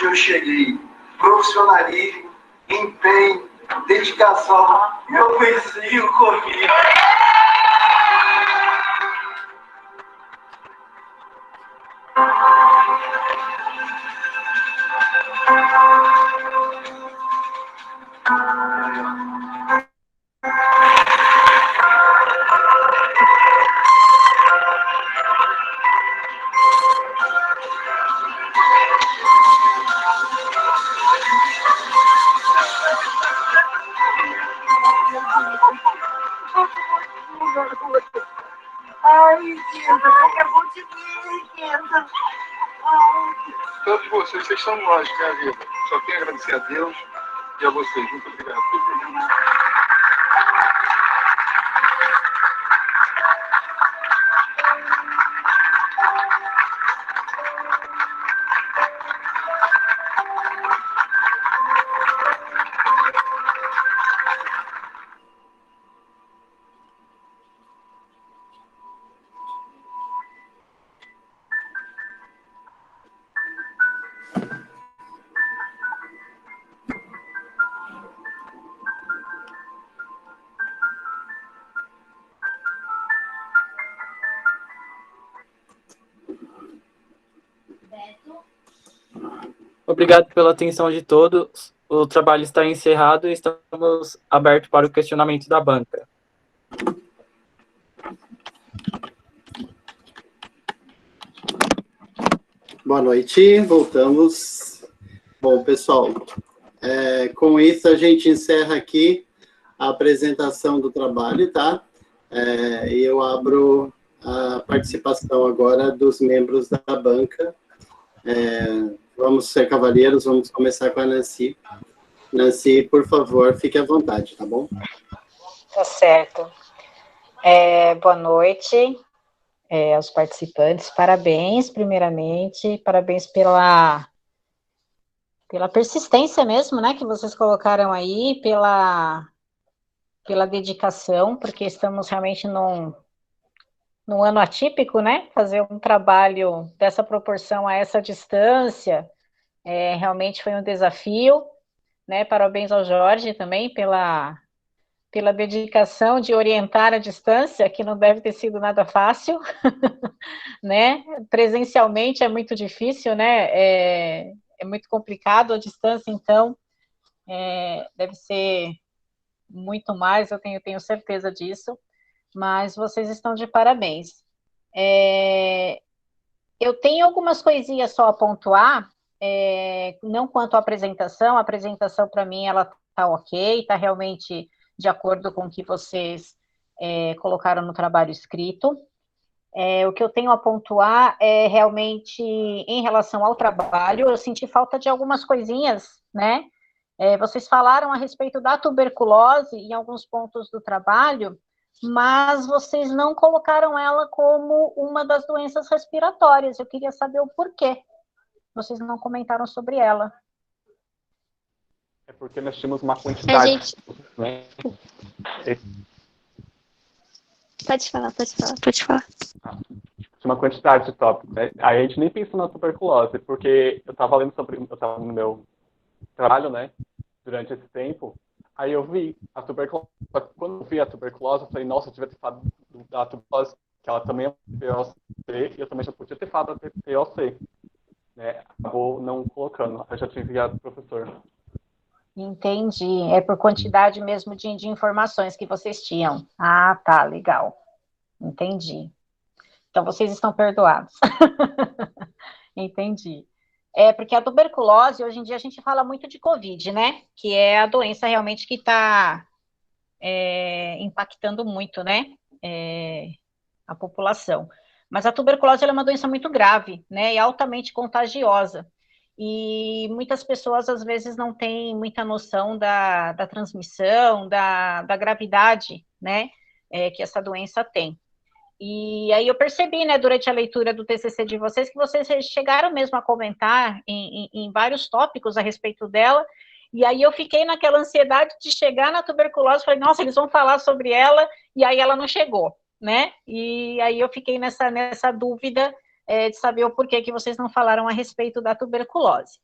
onde eu cheguei. Profissionalismo, empenho, dedicação, eu venci o Covid. Ai, Quinta, como é bom te ver, Quinta. Todos vocês são nós, minha vida. Só tenho a agradecer a Deus e a vocês. Muito obrigado. Obrigado pela atenção de todos. O trabalho está encerrado e estamos abertos para o questionamento da banca. Boa noite, voltamos. Bom, pessoal, com isso a gente encerra aqui a apresentação do trabalho, tá? E eu abro a participação agora dos membros da banca. Vamos ser cavalheiros, vamos começar com a Nancy. Nancy, por favor, fique à vontade, tá bom? Tá certo. Boa noite aos participantes. Parabéns, primeiramente. Parabéns pela persistência mesmo, né, que vocês colocaram aí, pela dedicação, porque estamos realmente num ano atípico, né? Fazer um trabalho dessa proporção a essa distância realmente foi um desafio, né? Parabéns ao Jorge também pela dedicação de orientar a distância, que não deve ter sido nada fácil, né? Presencialmente é muito difícil, né? É muito complicado a distância, então deve ser muito mais, eu tenho certeza disso. Mas vocês estão de parabéns. Eu tenho algumas coisinhas só a pontuar, não quanto à apresentação. A apresentação, para mim, ela está ok, está realmente de acordo com o que vocês colocaram no trabalho escrito. O que eu tenho a pontuar é realmente em relação ao trabalho, eu senti falta de algumas coisinhas, né? Vocês falaram a respeito da tuberculose em alguns pontos do trabalho, mas vocês não colocaram ela como uma das doenças respiratórias. Eu queria saber o porquê. Vocês não comentaram sobre ela. É porque nós tínhamos uma quantidade... Né? Pode falar. Tinha uma quantidade de tópicos, né? Aí a gente nem pensou na tuberculose, porque eu estava no meu trabalho, né, durante esse tempo. Aí eu vi a tuberculose. Quando eu vi a tuberculose, eu falei, nossa, eu devia ter falado da tuberculose, que ela também é POC, e eu também já podia ter falado da POC. Né? Acabou não colocando. Eu já tinha enviado para o professor. Entendi. É por quantidade mesmo de informações que vocês tinham. Ah, tá, legal. Entendi. Então, vocês estão perdoados. Entendi. Porque a tuberculose, hoje em dia, a gente fala muito de Covid, né? Que é a doença realmente que está impactando muito, né? A população. Mas a tuberculose ela é uma doença muito grave, né? E altamente contagiosa. E muitas pessoas, às vezes, não têm muita noção da transmissão, da gravidade, né? Que essa doença tem. E aí eu percebi, né, durante a leitura do TCC de vocês, que vocês chegaram mesmo a comentar em vários tópicos a respeito dela, e aí eu fiquei naquela ansiedade de chegar na tuberculose, falei, nossa, eles vão falar sobre ela, e aí ela não chegou, né? E aí eu fiquei nessa dúvida de saber o porquê que vocês não falaram a respeito da tuberculose.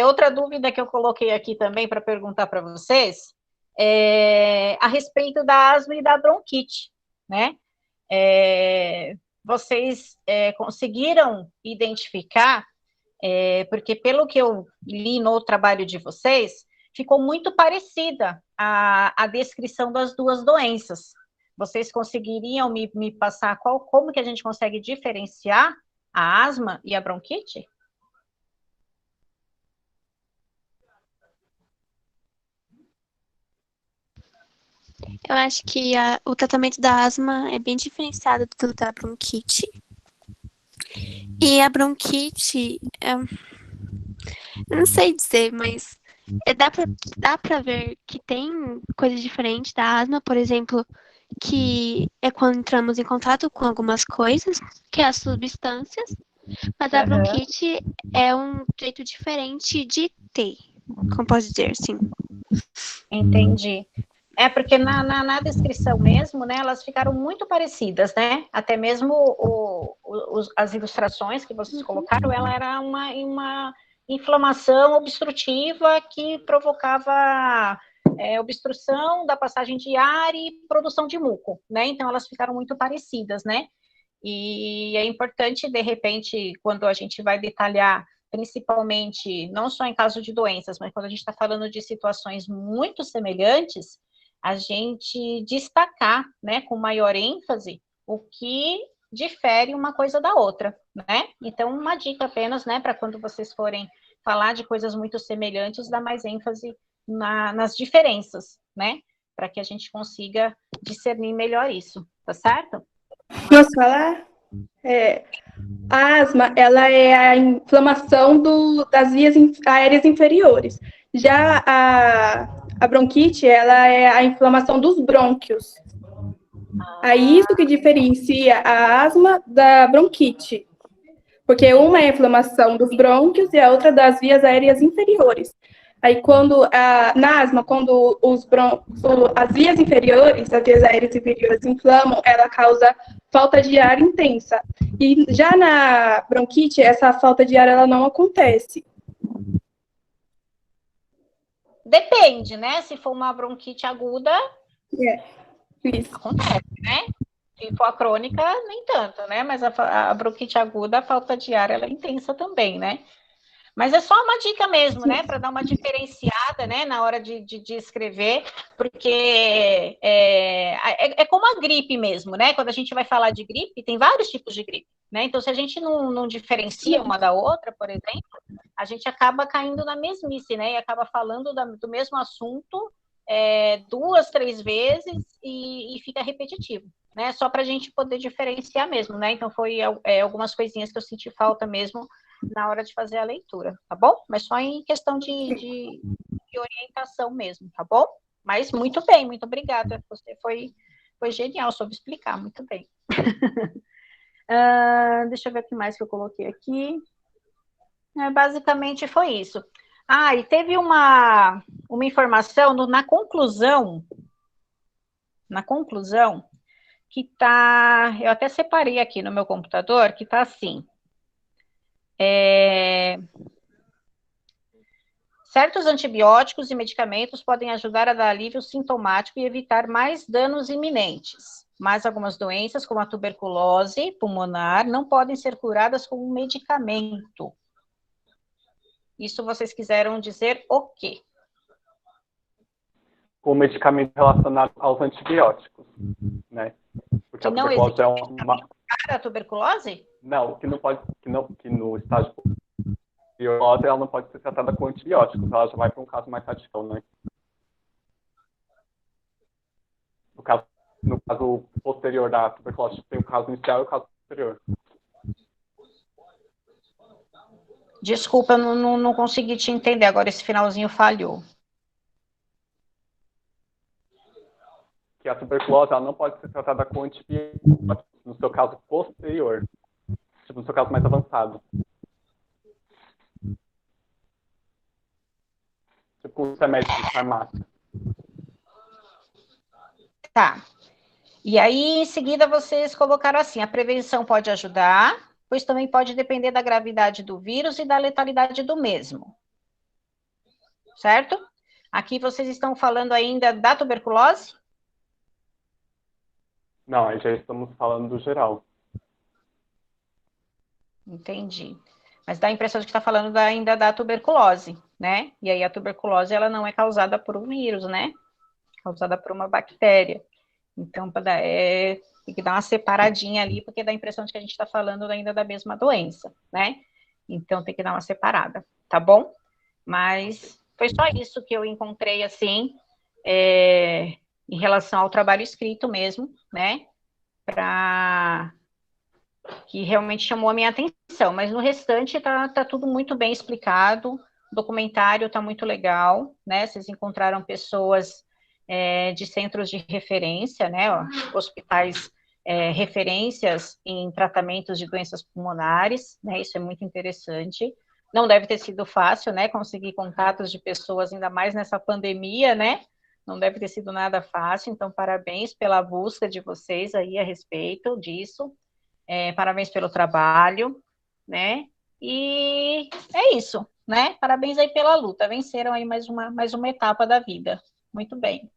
Outra dúvida que eu coloquei aqui também para perguntar para vocês é a respeito da asma e da bronquite, né? Vocês conseguiram identificar, porque pelo que eu li no trabalho de vocês, ficou muito parecida a descrição das duas doenças. Vocês conseguiriam me passar como que a gente consegue diferenciar a asma e a bronquite? Eu acho que o tratamento da asma é bem diferenciado do da bronquite. E a bronquite, eu não sei dizer, mas dá pra ver que tem coisas diferentes da asma, por exemplo, que é quando entramos em contato com algumas coisas, que é as substâncias, mas a bronquite é um jeito diferente de ter, como posso dizer, assim. Entendi. Porque na descrição mesmo, né, elas ficaram muito parecidas, né? Até mesmo as ilustrações que vocês colocaram, ela era uma inflamação obstrutiva que provocava obstrução da passagem de ar e produção de muco, né? Então, elas ficaram muito parecidas, né? E é importante, de repente, quando a gente vai detalhar, principalmente, não só em caso de doenças, mas quando a gente está falando de situações muito semelhantes, a gente destacar, né, com maior ênfase, o que difere uma coisa da outra, né? Então, uma dica apenas, né, para quando vocês forem falar de coisas muito semelhantes, dar mais ênfase nas diferenças, né? Para que a gente consiga discernir melhor isso, tá certo? Posso falar? A asma, ela é a inflamação das vias aéreas inferiores. Já a bronquite, ela é a inflamação dos brônquios. É isso que diferencia a asma da bronquite. Porque uma é a inflamação dos brônquios e a outra das vias aéreas inferiores. Aí, na asma, quando as vias aéreas inferiores inflamam, ela causa falta de ar intensa. E já na bronquite, essa falta de ar, ela não acontece. Depende, né? Se for uma bronquite aguda, isso acontece, né? Se for a crônica, nem tanto, né? Mas a bronquite aguda, a falta de ar, ela é intensa também, né? Mas é só uma dica mesmo, né? Para dar uma diferenciada, né? Na hora de escrever, porque é como a gripe mesmo, né? Quando a gente vai falar de gripe, tem vários tipos de gripe, né? Então, se a gente não diferencia uma da outra, por exemplo, a gente acaba caindo na mesmice, né? E acaba falando do mesmo assunto 2, 3 vezes e fica repetitivo, né? Só para a gente poder diferenciar mesmo, né? Então, foi algumas coisinhas que eu senti falta mesmo na hora de fazer a leitura, tá bom? Mas só em questão de orientação mesmo, tá bom? Mas muito bem, muito obrigada. Você foi genial, soube explicar, muito bem. Deixa eu ver o que mais que eu coloquei aqui. Basicamente foi isso. E teve uma informação na conclusão, que tá, eu até separei aqui no meu computador, que tá assim. Certos antibióticos e medicamentos podem ajudar a dar alívio sintomático e evitar mais danos iminentes, mas algumas doenças, como a tuberculose pulmonar, não podem ser curadas com um medicamento. Isso vocês quiseram dizer o quê? Com medicamento relacionado aos antibióticos, né? Porque que a tuberculose é uma... a tuberculose? Não, que no estágio tuberculose ela não pode ser tratada com antibióticos, ela já vai para um caso mais radical, né? No caso posterior da tuberculose, tem o caso inicial e o caso posterior. Desculpa, eu não consegui te entender, agora esse finalzinho falhou. Que a tuberculose ela não pode ser tratada com antibióticos, no seu caso posterior, tipo, no seu caso mais avançado. Tipo, um remédio de farmácia. Tá. E aí, em seguida, vocês colocaram assim, a prevenção pode ajudar, pois também pode depender da gravidade do vírus e da letalidade do mesmo. certo? Aqui vocês estão falando ainda da tuberculose? Não, aí já estamos falando do geral. Entendi. Mas dá a impressão de que está falando ainda da tuberculose, né? E aí a tuberculose, ela não é causada por um vírus, né? Causada por uma bactéria. Então, tem que dar uma separadinha ali, porque dá a impressão de que a gente está falando ainda da mesma doença, né? Então, tem que dar uma separada, tá bom? Mas foi só isso que eu encontrei, assim, em relação ao trabalho escrito mesmo, né? Que realmente chamou a minha atenção, mas no restante tá tudo muito bem explicado, o documentário tá muito legal, né? Vocês encontraram pessoas de centros de referência, né? Ó, hospitais referências em tratamentos de doenças pulmonares, né? Isso é muito interessante. Não deve ter sido fácil, né? Conseguir contatos de pessoas, ainda mais nessa pandemia, né? Não deve ter sido nada fácil, então parabéns pela busca de vocês aí a respeito disso. Parabéns pelo trabalho, né? E é isso, né? Parabéns aí pela luta. Venceram aí mais uma etapa da vida. Muito bem.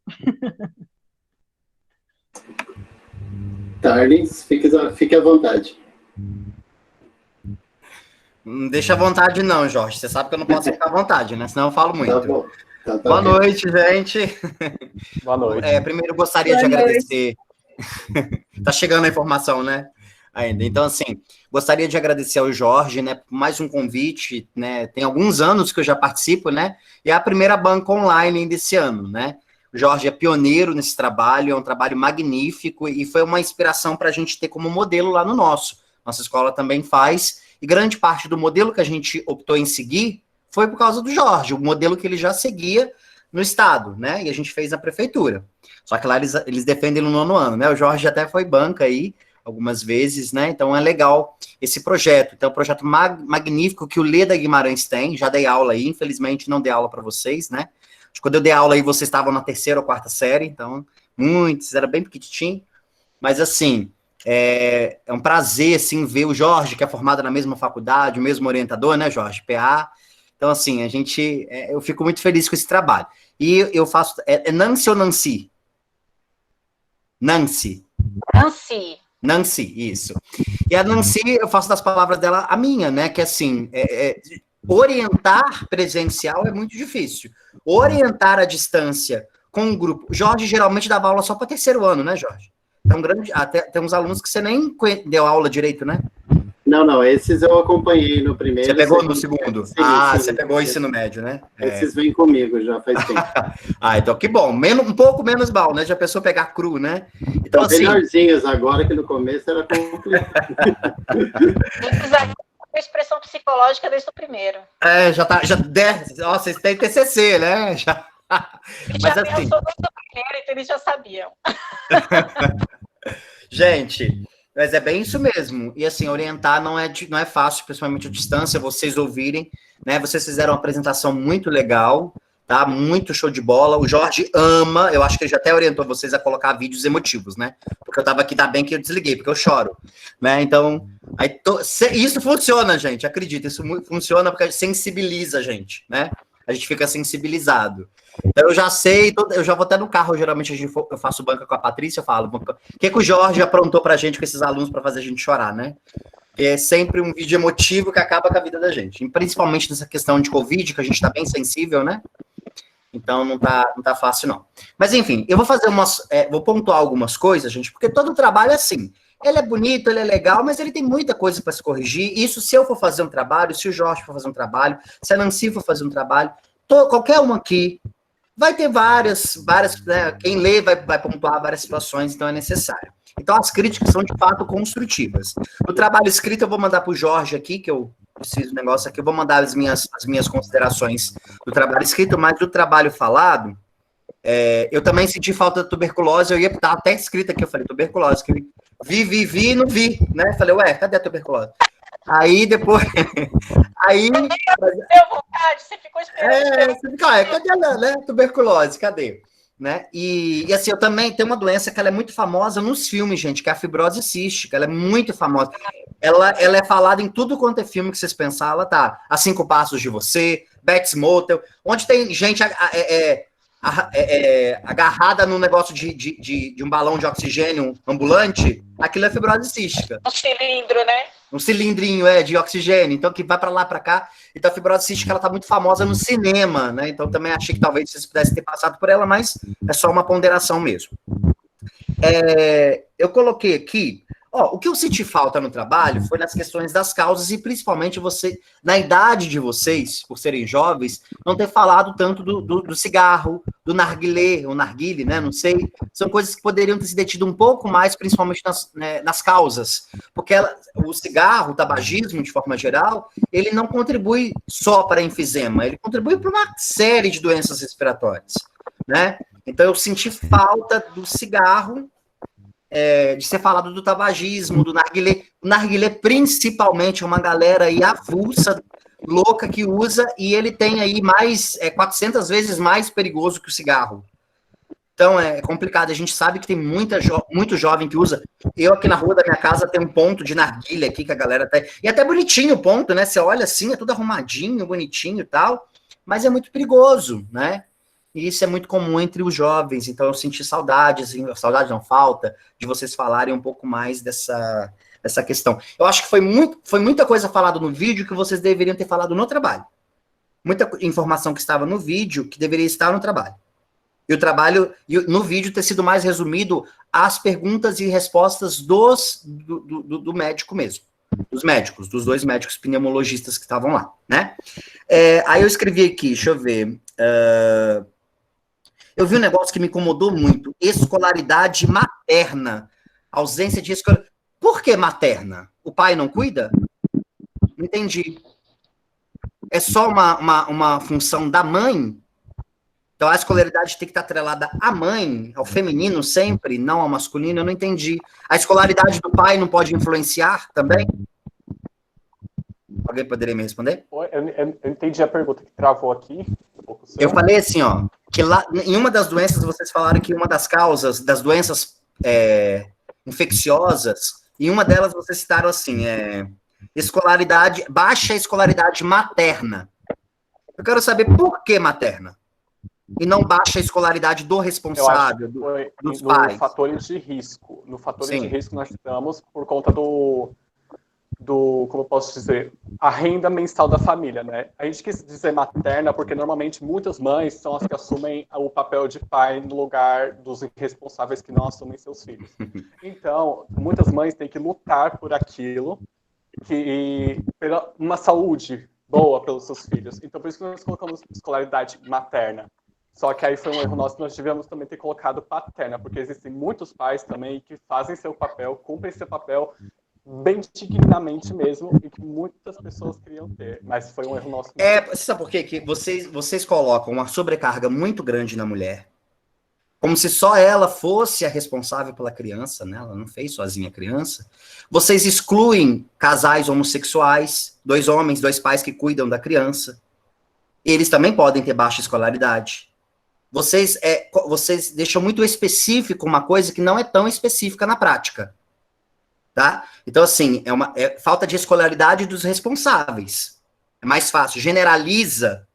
Tarlins, fique à vontade. Não deixa à vontade não, Jorge. Você sabe que eu não posso ficar à vontade, né? Senão eu falo muito. Tá bom. Tá Boa noite, gente. Boa noite. Primeiro, gostaria de agradecer... Tá chegando a informação, né? Ainda. Então, assim, gostaria de agradecer ao Jorge, né, por mais um convite, né, tem alguns anos que eu já participo, né, e é a primeira banca online desse ano, né. O Jorge é pioneiro nesse trabalho, é um trabalho magnífico e foi uma inspiração para a gente ter como modelo lá no nossa escola também faz, e grande parte do modelo que a gente optou em seguir foi por causa do Jorge, o modelo que ele já seguia no estado, né, e a gente fez na prefeitura. Só que lá eles defendem no 9º ano, né, o Jorge até foi banca aí, algumas vezes, né, então é legal esse projeto, então é um projeto magnífico que o Leda Guimarães tem, já dei aula aí, infelizmente não dei aula para vocês, né, acho que quando eu dei aula aí vocês estavam na 3ª ou 4ª série, então, muitos, era bem pequitinho, mas assim, é um prazer, assim, ver o Jorge, que é formado na mesma faculdade, o mesmo orientador, né, Jorge, PA, então assim, eu fico muito feliz com esse trabalho, e eu faço, Nancy ou Nancy? Nancy. Nancy, isso. E a Nancy, eu faço das palavras dela a minha, né? Que assim, orientar presencial é muito difícil. Orientar à distância com um grupo. Jorge geralmente dava aula só para 3º ano, né, Jorge? Então, tem uns alunos que você nem deu aula direito, né? Não, esses eu acompanhei no primeiro. Você pegou no segundo? Sim, você pegou o ensino médio, né? Esses vêm comigo já faz tempo. Então que bom. Um pouco menos mal, né? Já pensou pegar cru, né? Então, assim, melhorzinhos agora, que no começo era complicado. A expressão psicológica desde o primeiro. Vocês têm TCC, né? Mas assim... Eu sou do primeiro, então eles já sabiam. Gente... Mas é bem isso mesmo. E assim, orientar não é fácil, principalmente à distância, vocês ouvirem, né? Vocês fizeram uma apresentação muito legal, tá? Muito show de bola. O Jorge ama, eu acho que ele já até orientou vocês a colocar vídeos emotivos, né? Porque eu tava aqui, dá bem que eu desliguei, porque eu choro, né? Então, isso funciona, gente, acredita, isso funciona porque sensibiliza a gente, né? A gente fica sensibilizado. Então, eu já sei, eu já vou até no carro, geralmente eu faço banca com a Patrícia, eu falo, o que o Jorge aprontou pra gente com esses alunos para fazer a gente chorar, né? É sempre um vídeo emotivo que acaba com a vida da gente, e principalmente nessa questão de Covid, que a gente tá bem sensível, né? Então, não tá fácil, não. Mas, enfim, eu vou fazer vou pontuar algumas coisas, gente, porque todo o trabalho é assim, ele é bonito, ele é legal, mas ele tem muita coisa para se corrigir. Isso se eu for fazer um trabalho, se o Jorge for fazer um trabalho, se a Nancy for fazer um trabalho, qualquer um aqui vai ter várias, né, quem lê vai pontuar várias situações, então é necessário. Então as críticas são de fato construtivas. No trabalho escrito eu vou mandar para o Jorge aqui, que eu preciso do negócio aqui, eu vou mandar as minhas considerações do trabalho escrito, mas do trabalho falado, eu também senti falta da tuberculose, eu ia estar até escrito aqui, eu falei, tuberculose, que vi e não vi, né? Falei, cadê a tuberculose? Aí depois. Aí. Deu vontade, você ficou esperando. Você fica, cadê a, né? Tuberculose, cadê? Né? E assim, eu também tenho uma doença que ela é muito famosa nos filmes, gente, que é a fibrose cística, ela é muito famosa. Ela é falada em tudo quanto é filme que vocês pensar, ela tá a 5 passos de você, Bates Motel, onde tem gente agarrada num negócio de um balão de oxigênio ambulante, aquilo é fibrose cística. Um cilindro, né? Um cilindrinho, de oxigênio, então que vai para lá, para cá. Então a fibrose cística, ela tá muito famosa no cinema, né? Então também achei que talvez vocês pudessem ter passado por ela, mas é só uma ponderação mesmo. Eu coloquei aqui, o que eu senti falta no trabalho foi nas questões das causas e principalmente você, na idade de vocês, por serem jovens, não ter falado tanto do cigarro, do narguilé, ou narguile, né, não sei, são coisas que poderiam ter se detido um pouco mais, principalmente nas causas, porque o cigarro, o tabagismo, de forma geral, ele não contribui só para enfisema, ele contribui para uma série de doenças respiratórias, né, então eu senti falta do cigarro, de ser falado do tabagismo, do narguilé. O narguilé, principalmente, é uma galera aí avulsa, louca, que usa, e ele tem aí 400 vezes mais perigoso que o cigarro. Então, é complicado. A gente sabe que tem muito jovem que usa. Eu, aqui na rua da minha casa, tem um ponto de narguilé aqui, que a galera tá... E até bonitinho o ponto, né? Você olha assim, é tudo arrumadinho, bonitinho e tal, mas é muito perigoso, né? E isso é muito comum entre os jovens, então eu senti saudades, saudade não, falta, de vocês falarem um pouco mais dessa questão. Eu acho que foi muita coisa falada no vídeo que vocês deveriam ter falado no trabalho. Muita informação que estava no vídeo que deveria estar no trabalho. E o trabalho, no vídeo, ter sido mais resumido às perguntas e respostas do médico mesmo. Dos médicos, dos 2 médicos pneumologistas que estavam lá, né? Aí eu escrevi aqui, deixa eu ver... Eu vi um negócio que me incomodou muito. Escolaridade materna. Ausência de escolaridade. Por que materna? O pai não cuida? Não entendi. É só uma função da mãe? Então a escolaridade tem que estar atrelada à mãe, ao feminino sempre, não ao masculino? Eu não entendi. A escolaridade do pai não pode influenciar também? Alguém poderia me responder? Eu entendi a pergunta que travou aqui. Eu falei assim, que lá, em uma das doenças, vocês falaram que uma das causas das doenças infecciosas, em uma delas vocês citaram assim, baixa escolaridade materna. Eu quero saber por que materna? E não baixa a escolaridade do responsável, dos pais. No fatores de risco. No fatores de risco nós estamos por conta do, como eu posso dizer, a renda mensal da família, né? A gente quis dizer materna porque normalmente muitas mães são as que assumem o papel de pai no lugar dos irresponsáveis que não assumem seus filhos. Então, muitas mães têm que lutar por aquilo, pela uma saúde boa pelos seus filhos. Então, por isso que nós colocamos escolaridade materna. Só que aí foi um erro nosso, nós devemos também ter colocado paterna, porque existem muitos pais também que fazem seu papel, cumprem seu papel bem dignamente mesmo, e que muitas pessoas queriam ter, mas foi um erro nosso. Você sabe por quê? Que vocês colocam uma sobrecarga muito grande na mulher, como se só ela fosse a responsável pela criança, né? Ela não fez sozinha a criança. Vocês excluem casais homossexuais, 2 homens, 2 pais que cuidam da criança. Eles também podem ter baixa escolaridade. Vocês deixam muito específico uma coisa que não é tão específica na prática. Tá? Então, assim, é falta de escolaridade dos responsáveis. É mais fácil. Generaliza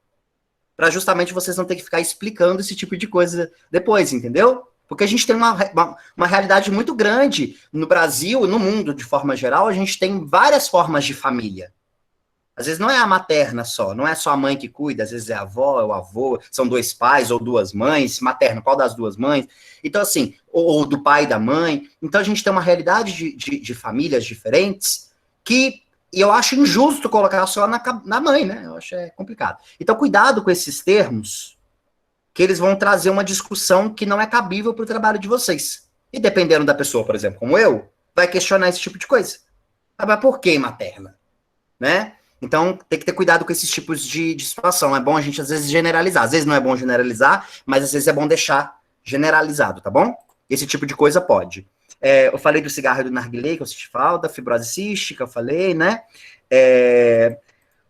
para justamente vocês não ter que ficar explicando esse tipo de coisa depois, entendeu? Porque a gente tem uma realidade muito grande no Brasil e no mundo, de forma geral, a gente tem várias formas de família. Às vezes não é a materna só, não é só a mãe que cuida, às vezes é a avó, é o avô, são 2 pais ou 2 mães, materna, qual das 2 mães? Então, assim, ou do pai e da mãe. Então, a gente tem uma realidade de famílias diferentes que eu acho injusto colocar só na mãe, né? Eu acho complicado. Então, cuidado com esses termos, que eles vão trazer uma discussão que não é cabível para o trabalho de vocês. E dependendo da pessoa, por exemplo, como eu, vai questionar esse tipo de coisa. Mas por que materna? Né? Então, tem que ter cuidado com esses tipos de situação. É bom a gente, às vezes, generalizar. Às vezes não é bom generalizar, mas às vezes é bom deixar generalizado, tá bom? Esse tipo de coisa pode. Eu falei do cigarro e do narguilé, que eu senti falta, fibrose cística, eu falei, né?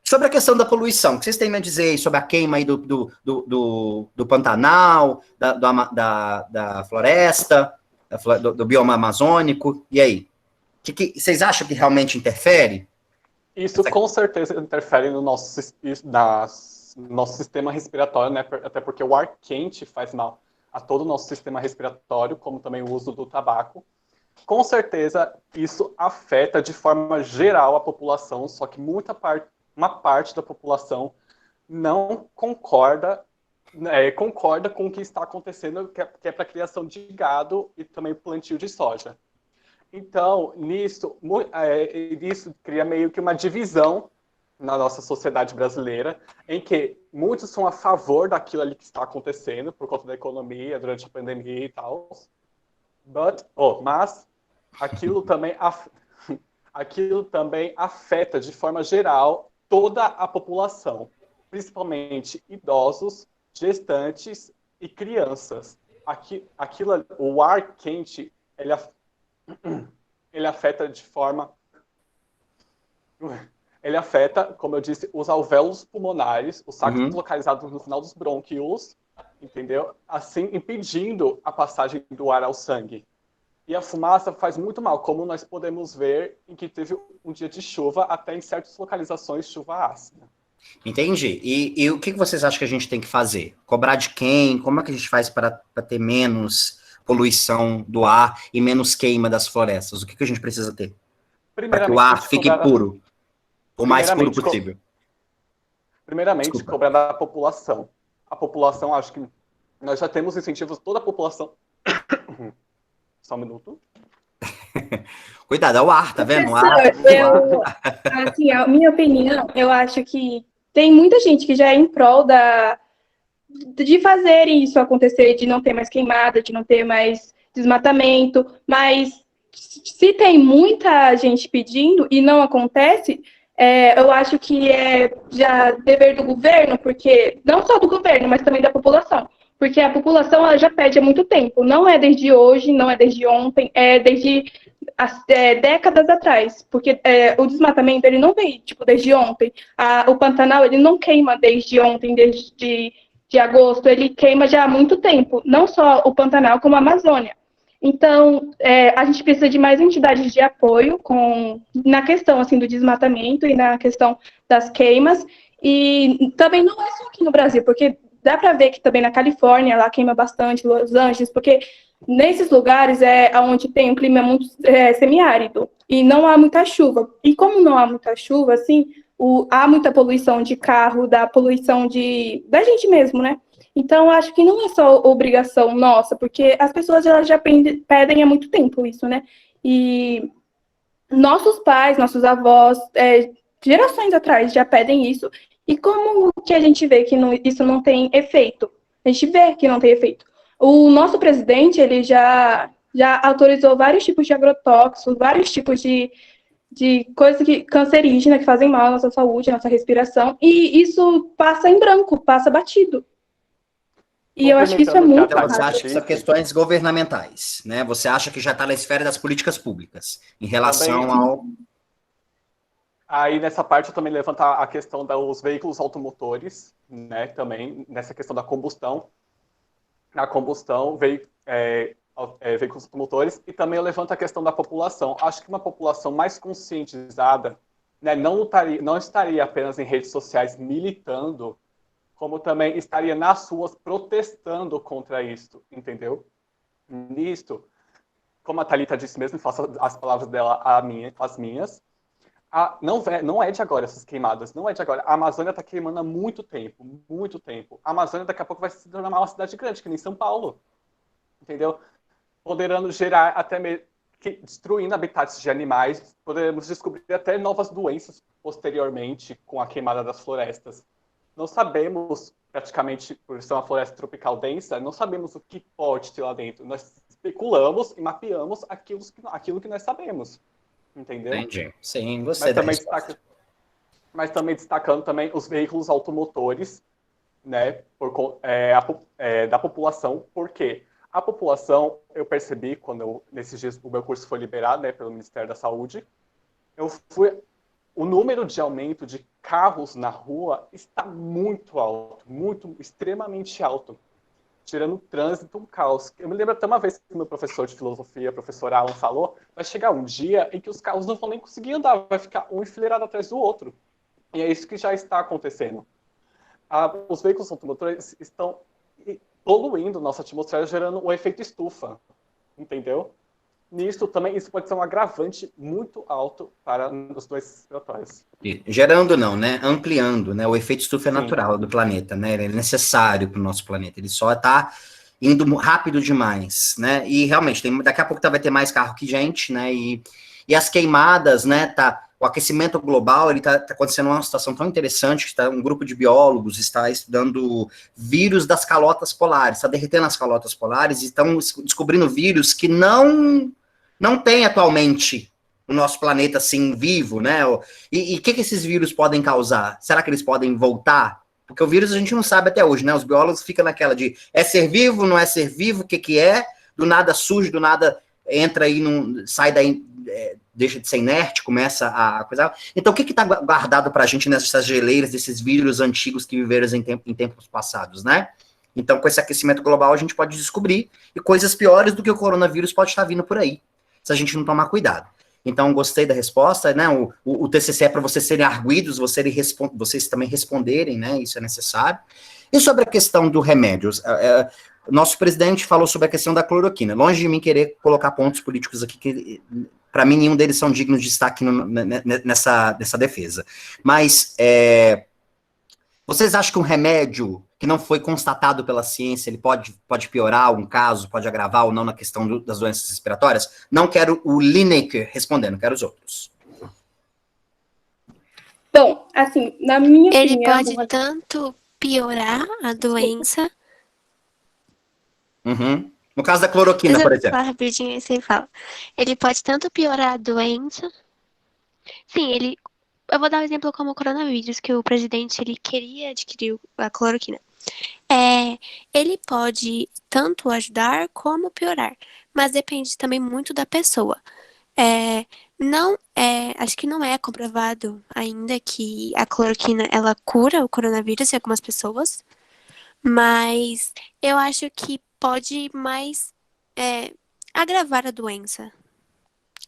Sobre a questão da poluição, o que vocês têm a dizer sobre a queima aí do Pantanal, da floresta, do bioma amazônico, e aí? Que vocês acham que realmente interfere? Isso com certeza interfere no nosso nosso sistema respiratório, né? Até porque o ar quente faz mal a todo o nosso sistema respiratório, como também o uso do tabaco. Com certeza, isso afeta de forma geral a população, só que uma parte da população não concorda com o que está acontecendo, que é para a criação de gado e também plantio de soja. Então, nisso cria meio que uma divisão na nossa sociedade brasileira, em que muitos são a favor daquilo ali que está acontecendo, por conta da economia, durante a pandemia e tal, mas aquilo também afeta, de forma geral, toda a população, principalmente idosos, gestantes e crianças. O ar quente, ele afeta de forma... Ele afeta, como eu disse, os alvéolos pulmonares, os sacos localizados no final dos brônquios, entendeu? Assim, impedindo a passagem do ar ao sangue. E a fumaça faz muito mal, como nós podemos ver em que teve um dia de chuva, até em certas localizações, chuva ácida. Entendi. E o que vocês acham que a gente tem que fazer? Cobrar de quem? Como é que a gente faz para ter menos poluição do ar e menos queima das florestas? O que a gente precisa ter? Para que o ar fique puro. O mais puro possível. Primeiramente, cobrar da população. A população, acho que nós já temos incentivos, toda a população... Só um minuto. Cuidado, é o ar, tá vendo? O ar. Assim, a minha opinião, eu acho que tem muita gente que já é em prol de fazer isso acontecer, de não ter mais queimada, de não ter mais desmatamento, mas se tem muita gente pedindo e não acontece... eu acho que é já dever do governo, porque não só do governo, mas também da população. Porque a população ela já pede há muito tempo. Não é desde hoje, não é desde ontem, é desde décadas atrás. Porque o desmatamento ele não veio desde ontem. O Pantanal ele não queima desde ontem, desde de agosto. Ele queima já há muito tempo. Não só o Pantanal, como a Amazônia. Então, a gente precisa de mais entidades de apoio na questão assim, do desmatamento e na questão das queimas. E também não é só aqui no Brasil, porque dá para ver que também na Califórnia, lá queima bastante, Los Angeles, porque nesses lugares é onde tem um clima muito semiárido e não há muita chuva. E como não há muita chuva, assim, há muita poluição de carro, da poluição da gente mesmo, né? Então, acho que não é só obrigação nossa, porque as pessoas elas já pedem há muito tempo isso, né? E nossos pais, nossos avós, gerações atrás já pedem isso. E como que a gente vê que isso não tem efeito? A gente vê que não tem efeito. O nosso presidente, ele já autorizou vários tipos de agrotóxicos, vários tipos de coisas cancerígenas que fazem mal à nossa saúde, à nossa respiração, e isso passa em branco, passa batido. E eu acho que isso é muito errado. Você acha que são questões governamentais, né? Você acha que já está na esfera das políticas públicas, em relação ao... Aí, nessa parte, eu também levanto a questão dos veículos automotores, né? Também, nessa questão da combustão. Na combustão, veículos automotores. E também eu levanto a questão da população. Acho que uma população mais conscientizada, né, não estaria apenas em redes sociais militando, como também estaria nas ruas protestando contra isso, entendeu? Nisto, como a Thalita disse mesmo, faço as palavras dela as minhas, não é de agora essas queimadas, não é de agora. A Amazônia está queimando há muito tempo, muito tempo. A Amazônia daqui a pouco vai se tornar uma cidade grande, que nem São Paulo, entendeu? Poderando gerar até mesmo, destruindo habitats de animais, poderemos descobrir até novas doenças posteriormente com a queimada das florestas. Não sabemos, praticamente, por ser uma floresta tropical densa, não sabemos o que pode ter lá dentro. Nós especulamos e mapeamos aquilo que nós sabemos. Entendeu? Entendi. Sim, gostei da resposta. Mas também destacando também os veículos automotores, né, da população. Por quê? A população, eu percebi, nesses dias o meu curso foi liberado, né, pelo Ministério da Saúde, o número de aumento de carros na rua está muito alto, extremamente alto, tirando o trânsito, um caos. Eu me lembro até uma vez que o meu professor de filosofia, professor Alan, falou, vai chegar um dia em que os carros não vão nem conseguir andar, vai ficar um enfileirado atrás do outro. E é isso que já está acontecendo. os veículos automotores estão poluindo nossa atmosfera, gerando um efeito estufa, entendeu? Nisso também, isso pode ser um agravante muito alto para as doenças respiratórias. Gerando não, né? Ampliando, né? O efeito estufa é Sim. natural do planeta, né? Ele é necessário para o nosso planeta. Ele só está indo rápido demais, né? E realmente, daqui a pouco vai ter mais carro que gente, né? E as queimadas, né? O aquecimento global, ele está acontecendo uma situação tão interessante, que um grupo de biólogos está estudando vírus das calotas polares, está derretendo as calotas polares e estão descobrindo vírus que não tem atualmente no nosso planeta, assim, vivo, né? E o que esses vírus podem causar? Será que eles podem voltar? Porque o vírus a gente não sabe até hoje, né? Os biólogos ficam naquela de é ser vivo, não é ser vivo, o que é? Do nada surge, do nada entra aí, sai daí, deixa de ser inerte, começa a coisa. Então, o que está guardado para a gente nessas geleiras desses vírus antigos que viveram em tempos passados, né? Então, com esse aquecimento global, a gente pode descobrir e coisas piores do que o coronavírus pode estar vindo por aí, se a gente não tomar cuidado. Então, gostei da resposta, né? O TCC é para vocês serem arguidos, vocês também responderem, né? Isso é necessário. E sobre a questão do remédio, nosso presidente falou sobre a questão da cloroquina. Longe de mim querer colocar pontos políticos aqui, que para mim nenhum deles são dignos de destaque nessa defesa. Mas vocês acham que um remédio que não foi constatado pela ciência, ele pode piorar um caso, pode agravar ou não na questão das doenças respiratórias? Não quero o Lineker respondendo, quero os outros. Bom, assim, na minha Ele opinião... pode tanto piorar a doença... Uhum. No caso da cloroquina, por exemplo. Falar rapidinho aí você fala. Ele pode tanto piorar a doença... Sim, eu vou dar um exemplo como o coronavírus, que o presidente ele queria adquirir a cloroquina. Ele pode tanto ajudar como piorar, mas depende também muito da pessoa. Acho que não é comprovado ainda que a cloroquina ela cura o coronavírus em algumas pessoas, mas eu acho que pode mais agravar a doença,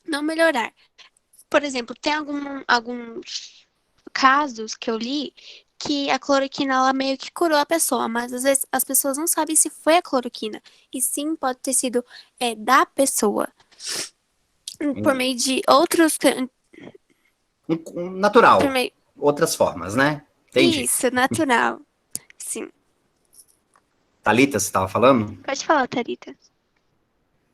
não melhorar. Por exemplo, tem alguns casos que eu li que a cloroquina ela meio que curou a pessoa, mas às vezes as pessoas não sabem se foi a cloroquina, e sim pode ter sido da pessoa, por meio de outros... Natural, outras formas, né? Entendi. Isso, natural, sim. Thalita, você estava falando? Pode falar, Thalita.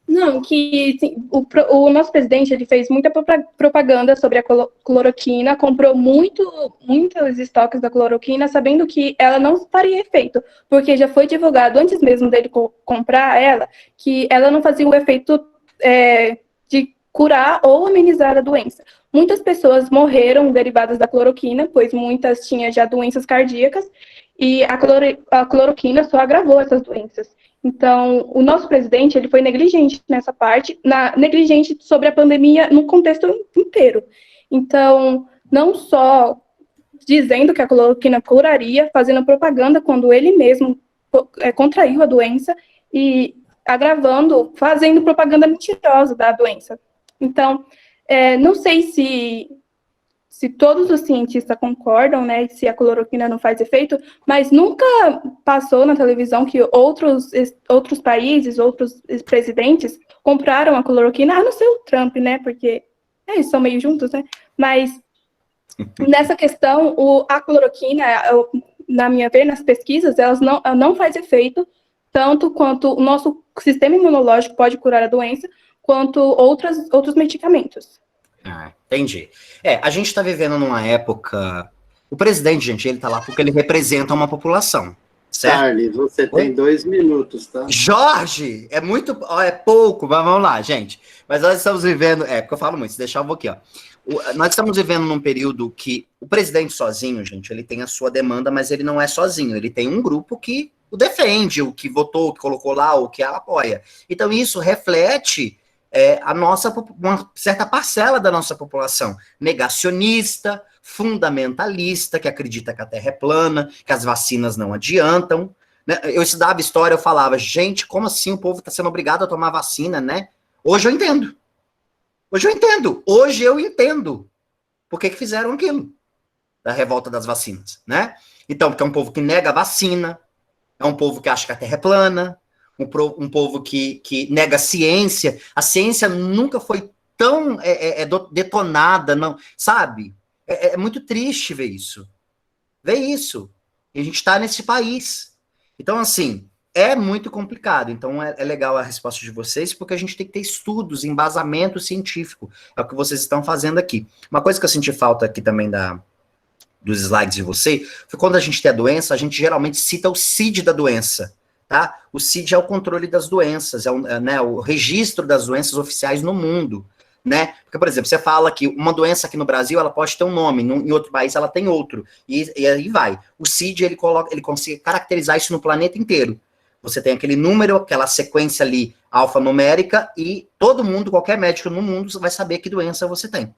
Não, que sim, o nosso presidente ele fez muita propaganda sobre a cloroquina, comprou muitos estoques da cloroquina, sabendo que ela não faria efeito, porque já foi divulgado antes mesmo dele comprar ela, que ela não fazia o efeito de curar ou amenizar a doença. Muitas pessoas morreram derivadas da cloroquina, pois muitas tinham já doenças cardíacas, e a cloroquina só agravou essas doenças. Então, o nosso presidente ele foi negligente nessa parte, negligente sobre a pandemia no contexto inteiro. Então, não só dizendo que a cloroquina curaria, fazendo propaganda quando ele mesmo contraiu a doença e agravando, fazendo propaganda mentirosa da doença. Então, não sei se todos os cientistas concordam, né, se a cloroquina não faz efeito, mas nunca passou na televisão que outros países, outros presidentes compraram a cloroquina, a não ser o Trump, né, porque eles são meio juntos, né, mas nessa questão, a cloroquina, na minha ver, nas pesquisas, elas não faz efeito, tanto quanto o nosso sistema imunológico pode curar a doença, quanto outros medicamentos. Entendi. A gente está vivendo numa época... O presidente, gente, ele tá lá porque ele representa uma população, certo? Charles, você tem 2 minutos, tá? Jorge! É pouco, mas vamos lá, gente. Mas nós estamos vivendo... porque eu falo muito, se deixar eu vou aqui, ó. Nós estamos vivendo num período que o presidente sozinho, gente, ele tem a sua demanda, mas ele não é sozinho. Ele tem um grupo que o defende, o que votou, o que colocou lá, o que apoia. Então isso reflete... uma certa parcela da nossa população negacionista, fundamentalista, que acredita que a Terra é plana, que as vacinas não adiantam. Né? Eu estudava história, eu falava, gente, como assim o povo está sendo obrigado a tomar vacina, né? Hoje eu entendo. Hoje eu entendo por que fizeram aquilo, da revolta das vacinas, né? Então, porque é um povo que nega a vacina, é um povo que acha que a Terra é plana, um povo que nega a ciência. A ciência nunca foi tão detonada, não, sabe? É muito triste ver isso. Ver isso. E a gente está nesse país. Então, assim, é muito complicado. Então, é legal a resposta de vocês, porque a gente tem que ter estudos, embasamento científico. É o que vocês estão fazendo aqui. Uma coisa que eu senti falta aqui também dos slides de você, foi quando a gente tem a doença, a gente geralmente cita o CID da doença, tá? O CID é o controle das doenças, o registro das doenças oficiais no mundo, né? Porque, por exemplo, você fala que uma doença aqui no Brasil, ela pode ter um nome, em outro país ela tem outro, e aí vai. O CID, ele consegue caracterizar isso no planeta inteiro. Você tem aquele número, aquela sequência ali, alfanumérica, e todo mundo, qualquer médico no mundo, vai saber que doença você tem,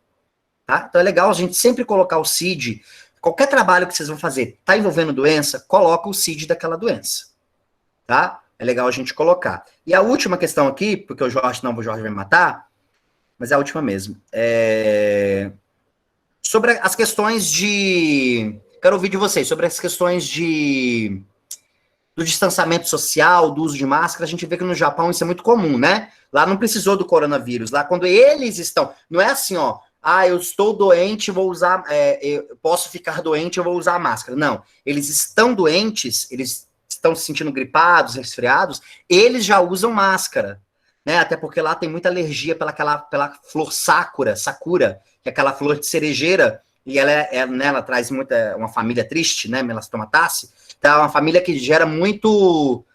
tá? Então é legal a gente sempre colocar o CID. Qualquer trabalho que vocês vão fazer, tá envolvendo doença, coloca o CID daquela doença, tá? É legal a gente colocar. E a última questão aqui, porque o Jorge vai me matar, mas é a última mesmo. Sobre as questões quero ouvir de vocês, sobre as questões do distanciamento social, do uso de máscara. A gente vê que no Japão isso é muito comum, né? Lá não precisou do coronavírus. Lá quando eles estão... Não é assim, ó, eu estou doente, vou usar, eu posso ficar doente, eu vou usar a máscara. Não, eles estão doentes, eles estão se sentindo gripados, resfriados, eles já usam máscara, né? Até porque lá tem muita alergia pela flor sakura, que é aquela flor de cerejeira, e ela traz uma família triste, né? Melastomataceae. Então, é uma família que gera muito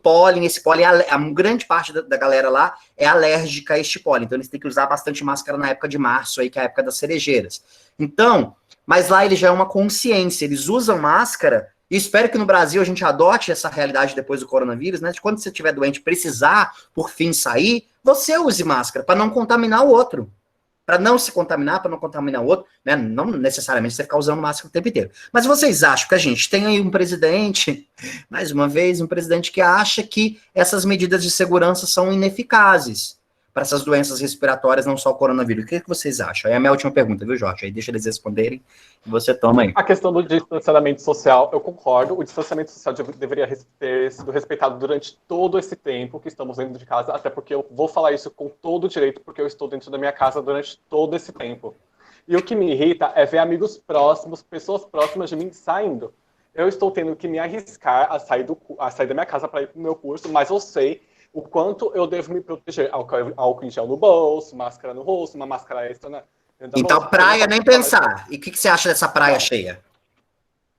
pólen. Esse pólen, a grande parte da galera lá é alérgica a este pólen. Então, eles têm que usar bastante máscara na época de março, aí, que é a época das cerejeiras. Então, mas lá ele já é uma consciência. Eles usam máscara, e espero que no Brasil a gente adote essa realidade depois do coronavírus, né? De quando você estiver doente, precisar, por fim, sair, você use máscara, para não contaminar o outro. Para não se contaminar, para não contaminar o outro, né? Não necessariamente você ficar usando máscara o tempo inteiro. Mas vocês acham que a gente tem aí um presidente, mais uma vez, um presidente que acha que essas medidas de segurança são ineficazes para essas doenças respiratórias, não só o coronavírus. O que vocês acham? Aí é a minha última pergunta, viu, Jorge? Aí deixa eles responderem e você toma aí. A questão do distanciamento social, eu concordo. O distanciamento social deveria ter sido respeitado durante todo esse tempo que estamos dentro de casa, até porque eu vou falar isso com todo o direito, porque eu estou dentro da minha casa durante todo esse tempo. E o que me irrita é ver amigos próximos, pessoas próximas de mim saindo. Eu estou tendo que me arriscar a sair da minha casa para ir para o meu curso, mas eu sei o quanto eu devo me proteger. Álcool em gel no bolso, máscara no rosto, uma máscara extra então, praia nem pensar. E o que você acha dessa praia cheia?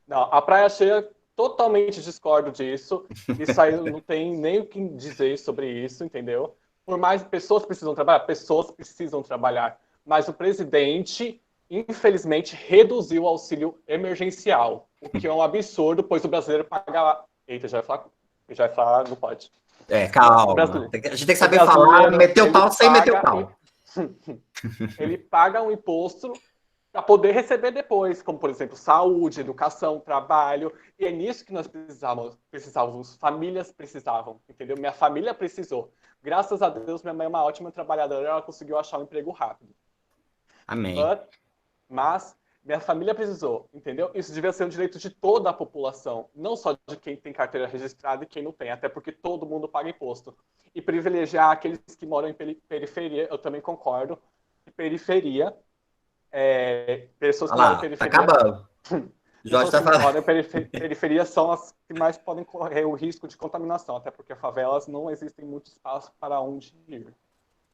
Não, a praia cheia, totalmente discordo disso. Isso aí não tem nem o que dizer sobre isso, entendeu? Por mais pessoas precisam trabalhar, mas o presidente, infelizmente, reduziu o auxílio emergencial, o que é um absurdo, pois o brasileiro paga... Eita, já vai falar, não pode. Calma. A gente tem que saber falar, meter o pau sem meter o pau. Ele paga um imposto para poder receber depois, como, por exemplo, saúde, educação, trabalho. E é nisso que nós precisávamos. Famílias precisavam, entendeu? Minha família precisou. Graças a Deus, minha mãe é uma ótima trabalhadora, ela conseguiu achar um emprego rápido. Amém. Mas minha família precisou, entendeu? Isso devia ser um direito de toda a população, não só de quem tem carteira registrada e quem não tem, até porque todo mundo paga imposto. E privilegiar aqueles que moram em periferia, eu também concordo. Periferia, pessoas que moram em periferia... Tá acabando. Jorge tá falando. Periferia são as que mais podem correr o risco de contaminação, até porque favelas não existem muito espaço para onde ir.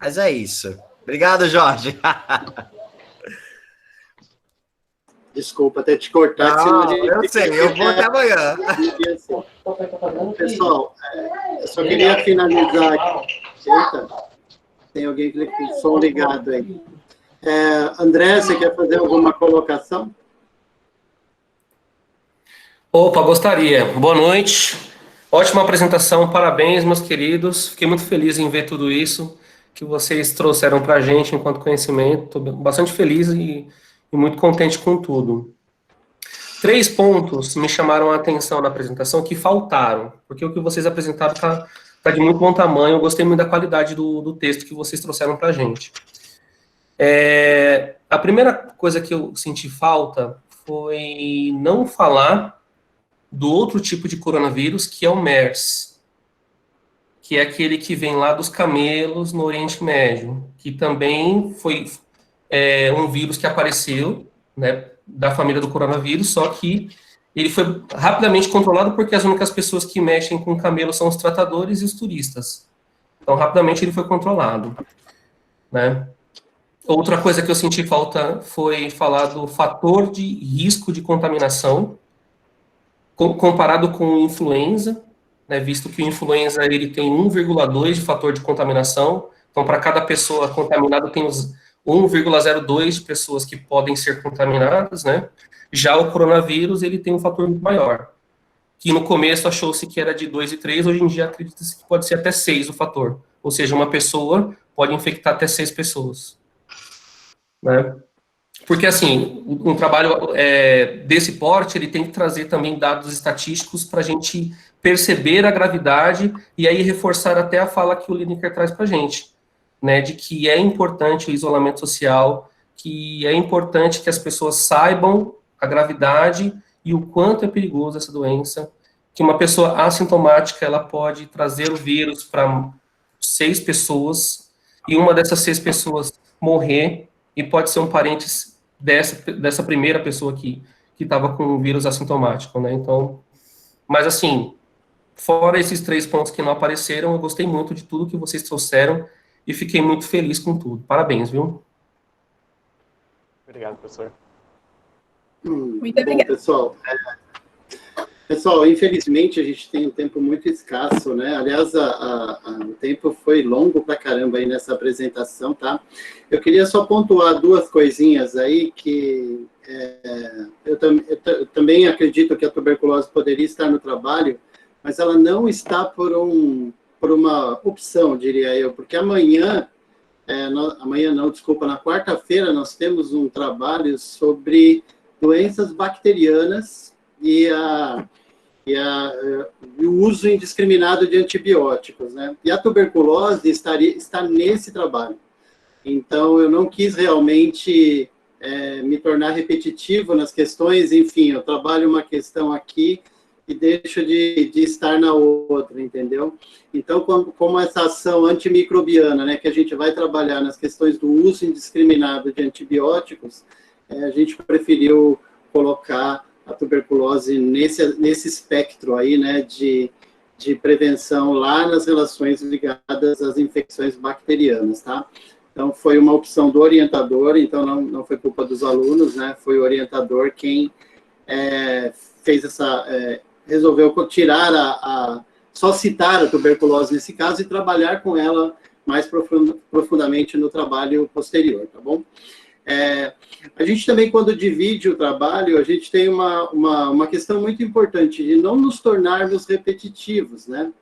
Mas é isso. Obrigado, Jorge. Desculpa até te cortar. Eu sei, eu vou até amanhã. Pessoal, eu só queria finalizar aqui. Eita, tem alguém com o som ligado aí. André, você quer fazer alguma colocação? Opa, gostaria. Boa noite. Ótima apresentação, parabéns, meus queridos. Fiquei muito feliz em ver tudo isso que vocês trouxeram para a gente enquanto conhecimento. Estou bastante feliz e muito contente com tudo. 3 pontos me chamaram a atenção na apresentação que faltaram, porque o que vocês apresentaram está de muito bom tamanho. Eu gostei muito da qualidade do texto que vocês trouxeram para a gente. A primeira coisa que eu senti falta foi não falar do outro tipo de coronavírus, que é o MERS, que é aquele que vem lá dos camelos no Oriente Médio, que também foi um vírus que apareceu, né, da família do coronavírus, só que ele foi rapidamente controlado porque as únicas pessoas que mexem com camelo são os tratadores e os turistas. Então, rapidamente ele foi controlado, né? Outra coisa que eu senti falta foi falar do fator de risco de contaminação comparado com influenza, né, visto que o influenza ele tem 1,2 de fator de contaminação, então para cada pessoa contaminada tem os 1,02 de pessoas que podem ser contaminadas, né? Já o coronavírus ele tem um fator muito maior, que no começo achou-se que era de 2,3, hoje em dia acredita-se que pode ser até 6 o fator, ou seja, uma pessoa pode infectar até 6 pessoas, né? Porque, assim, um trabalho desse porte, ele tem que trazer também dados estatísticos para a gente perceber a gravidade e aí reforçar até a fala que o Lineker traz para a gente, né, de que é importante o isolamento social, que é importante que as pessoas saibam a gravidade e o quanto é perigoso essa doença, que uma pessoa assintomática, ela pode trazer o vírus para 6 pessoas e uma dessas 6 pessoas morrer e pode ser um parente dessa primeira pessoa que estava com o vírus assintomático, né? Então, mas assim, fora esses 3 pontos que não apareceram, eu gostei muito de tudo que vocês trouxeram e fiquei muito feliz com tudo. Parabéns, viu? Obrigado, professor. Muito obrigada. Pessoal, pessoal, infelizmente a gente tem um tempo muito escasso, né? Aliás, o tempo foi longo pra caramba aí nessa apresentação, tá? Eu queria só pontuar 2 coisinhas aí que eu também acredito que a tuberculose poderia estar no trabalho, mas ela não está por uma opção, diria eu, porque amanhã não, desculpa, na quarta-feira nós temos um trabalho sobre doenças bacterianas e o uso indiscriminado de antibióticos, né? E a tuberculose está nesse trabalho. Então, eu não quis realmente me tornar repetitivo nas questões, enfim, eu trabalho uma questão aqui e deixo de estar na outra, entendeu? Então, como essa ação antimicrobiana, né, que a gente vai trabalhar nas questões do uso indiscriminado de antibióticos, a gente preferiu colocar a tuberculose nesse espectro aí, né, de prevenção lá nas relações ligadas às infecções bacterianas, tá? Então, foi uma opção do orientador, então não foi culpa dos alunos, né, foi o orientador quem fez resolveu tirar só citar a tuberculose nesse caso e trabalhar com ela mais profundamente no trabalho posterior, tá bom? A gente também, quando divide o trabalho, a gente tem uma questão muito importante de não nos tornarmos repetitivos, né?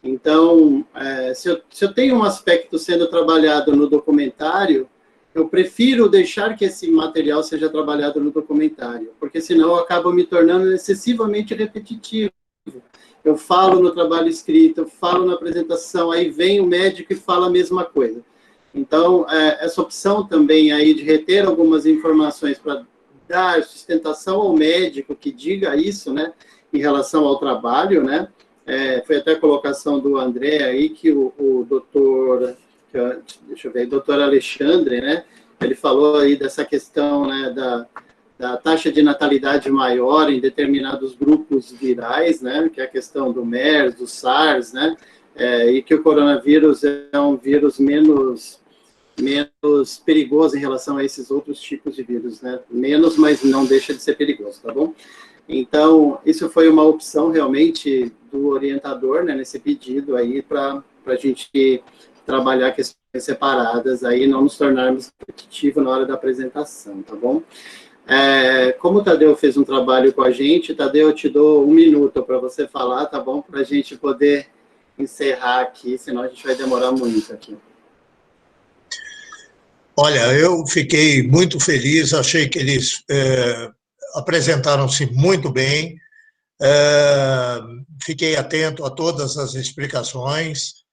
Então, se eu tenho um aspecto sendo trabalhado no documentário, eu prefiro deixar que esse material seja trabalhado no documentário, porque senão eu acabo me tornando excessivamente repetitivo. Eu falo no trabalho escrito, eu falo na apresentação, aí vem o médico e fala a mesma coisa. Então, essa opção também aí de reter algumas informações para dar sustentação ao médico que diga isso, né, em relação ao trabalho, né, foi até a colocação do André aí, que o doutor, deixa eu ver, doutor Alexandre, né, ele falou aí dessa questão, né, da taxa de natalidade maior em determinados grupos virais, né, que é a questão do MERS, do SARS, né, e que o coronavírus é um vírus menos perigoso em relação a esses outros tipos de vírus, né? Menos, mas não deixa de ser perigoso, tá bom? Então, isso foi uma opção realmente do orientador, né, nesse pedido aí, para a gente trabalhar questões separadas aí, não nos tornarmos repetitivos na hora da apresentação, tá bom? Como o Tadeu fez um trabalho com a gente, Tadeu, eu te dou 1 minuto para você falar, tá bom? Para a gente poder encerrar aqui, senão a gente vai demorar muito aqui. Olha, eu fiquei muito feliz, achei que eles apresentaram-se muito bem, fiquei atento a todas as explicações,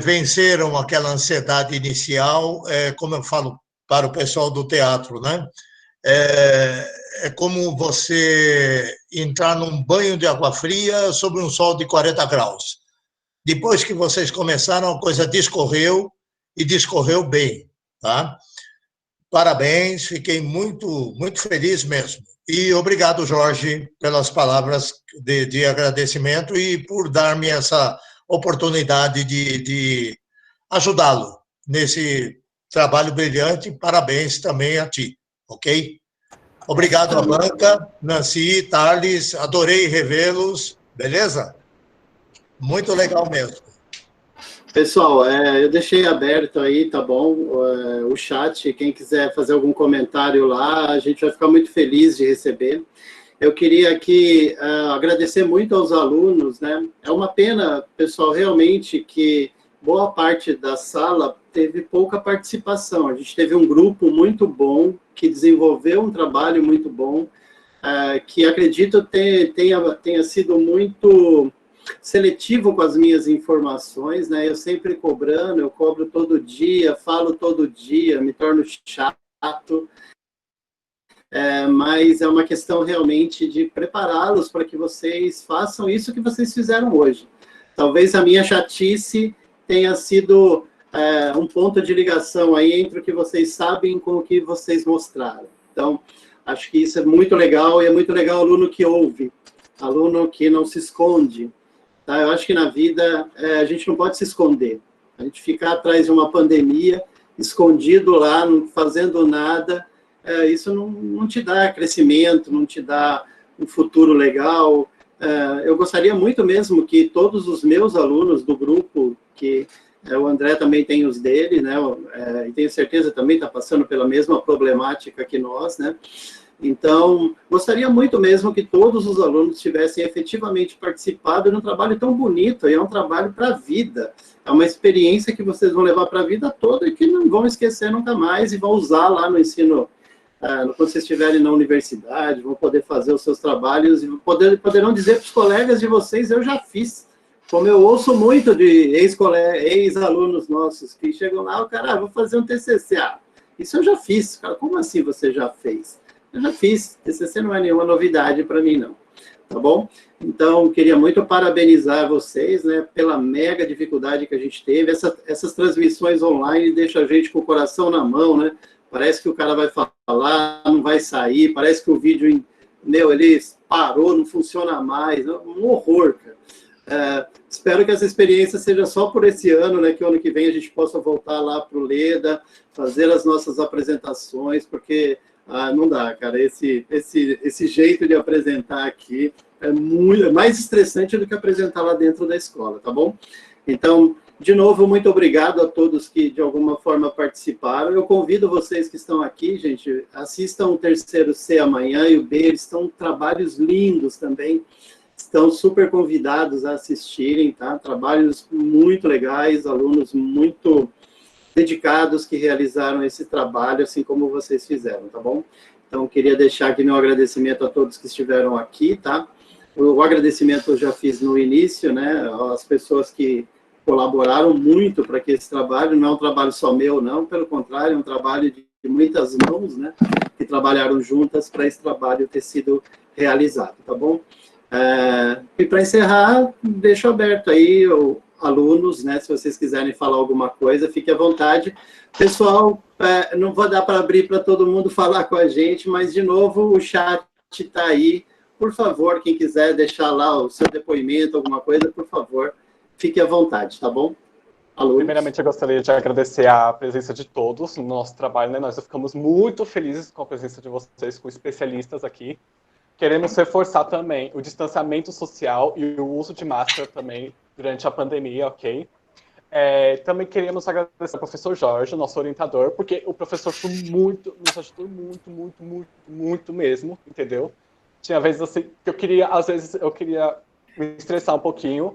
venceram aquela ansiedade inicial, como eu falo para o pessoal do teatro, né? é como você entrar num banho de água fria sobre um sol de 40 graus. Depois que vocês começaram, a coisa discorreu e discorreu bem, tá? Parabéns, fiquei muito feliz mesmo. E obrigado, Jorge, pelas palavras de agradecimento e por dar-me essa oportunidade de ajudá-lo nesse trabalho brilhante. Parabéns também a ti, ok? Obrigado à banca, Nancy, Thales, adorei revê-los, beleza? Muito legal mesmo. Pessoal, eu deixei aberto aí, tá bom? O chat, quem quiser fazer algum comentário lá, a gente vai ficar muito feliz de receber. Eu queria aqui agradecer muito aos alunos, né? É uma pena, pessoal, realmente, que boa parte da sala teve pouca participação. A gente teve um grupo muito bom, que desenvolveu um trabalho muito bom, que acredito tenha sido muito seletivo com as minhas informações, né? Eu sempre cobrando, eu cobro todo dia, falo todo dia, me torno chato, mas é uma questão realmente de prepará-los para que vocês façam isso que vocês fizeram hoje. Talvez a minha chatice tenha sido um ponto de ligação aí entre o que vocês sabem com o que vocês mostraram. Então, acho que isso é muito legal, e é muito legal o aluno que ouve, aluno que não se esconde. Tá? Eu acho que na vida a gente não pode se esconder. A gente ficar atrás de uma pandemia, escondido lá, não fazendo nada, isso não te dá crescimento, não te dá um futuro legal. Eu gostaria muito mesmo que todos os meus alunos do grupo, que o André também tem os dele, né? E tenho certeza também está passando pela mesma problemática que nós, né? Então, gostaria muito mesmo que todos os alunos tivessem efetivamente participado de um trabalho tão bonito, e é um trabalho para a vida, é uma experiência que vocês vão levar para a vida toda e que não vão esquecer nunca mais, e vão usar lá no ensino, quando vocês estiverem na universidade, vão poder fazer os seus trabalhos, e poderão dizer para os colegas de vocês, eu já fiz, como eu ouço muito de ex-alunos nossos, que chegam lá, o cara, vou fazer um TCC, isso eu já fiz, cara, como assim você já fez? Eu já fiz, TCC não é nenhuma novidade para mim, não, tá bom? Então, queria muito parabenizar vocês, né, pela mega dificuldade que a gente teve. Essas transmissões online deixam a gente com o coração na mão, né? Parece que o cara vai falar, não vai sair, parece que o vídeo, ele parou, não funciona mais, um horror, cara. Espero que essa experiência seja só por esse ano, né, que o ano que vem a gente possa voltar lá para o Leda, fazer as nossas apresentações, porque não dá, cara, esse jeito de apresentar aqui é mais estressante do que apresentar lá dentro da escola, tá bom? Então, de novo, muito obrigado a todos que de alguma forma participaram. Eu convido vocês que estão aqui, gente, assistam o terceiro C amanhã e o B, eles estão trabalhos lindos também, estão super convidados a assistirem, tá? Trabalhos muito legais, alunos muito dedicados que realizaram esse trabalho, assim como vocês fizeram, tá bom? Então, queria deixar aqui meu agradecimento a todos que estiveram aqui, tá? O agradecimento eu já fiz no início, né? As pessoas que colaboraram muito para que esse trabalho, não é um trabalho só meu, não, pelo contrário, é um trabalho de muitas mãos, né? Que trabalharam juntas para esse trabalho ter sido realizado, tá bom? E para encerrar, deixo aberto aí alunos, né, se vocês quiserem falar alguma coisa, fique à vontade. Pessoal, não vou dar para abrir para todo mundo falar com a gente, mas, de novo, o chat está aí. Por favor, quem quiser deixar lá o seu depoimento, alguma coisa, por favor, fique à vontade, tá bom? Alunos. Primeiramente, eu gostaria de agradecer a presença de todos no nosso trabalho, né? Nós ficamos muito felizes com a presença de vocês, com especialistas aqui. Queremos reforçar também o distanciamento social e o uso de máscara também durante a pandemia, ok? Também queremos agradecer ao professor Jorge, nosso orientador, porque o professor foi nos ajudou muito mesmo, entendeu? Tinha vezes assim, que às vezes eu queria me estressar um pouquinho,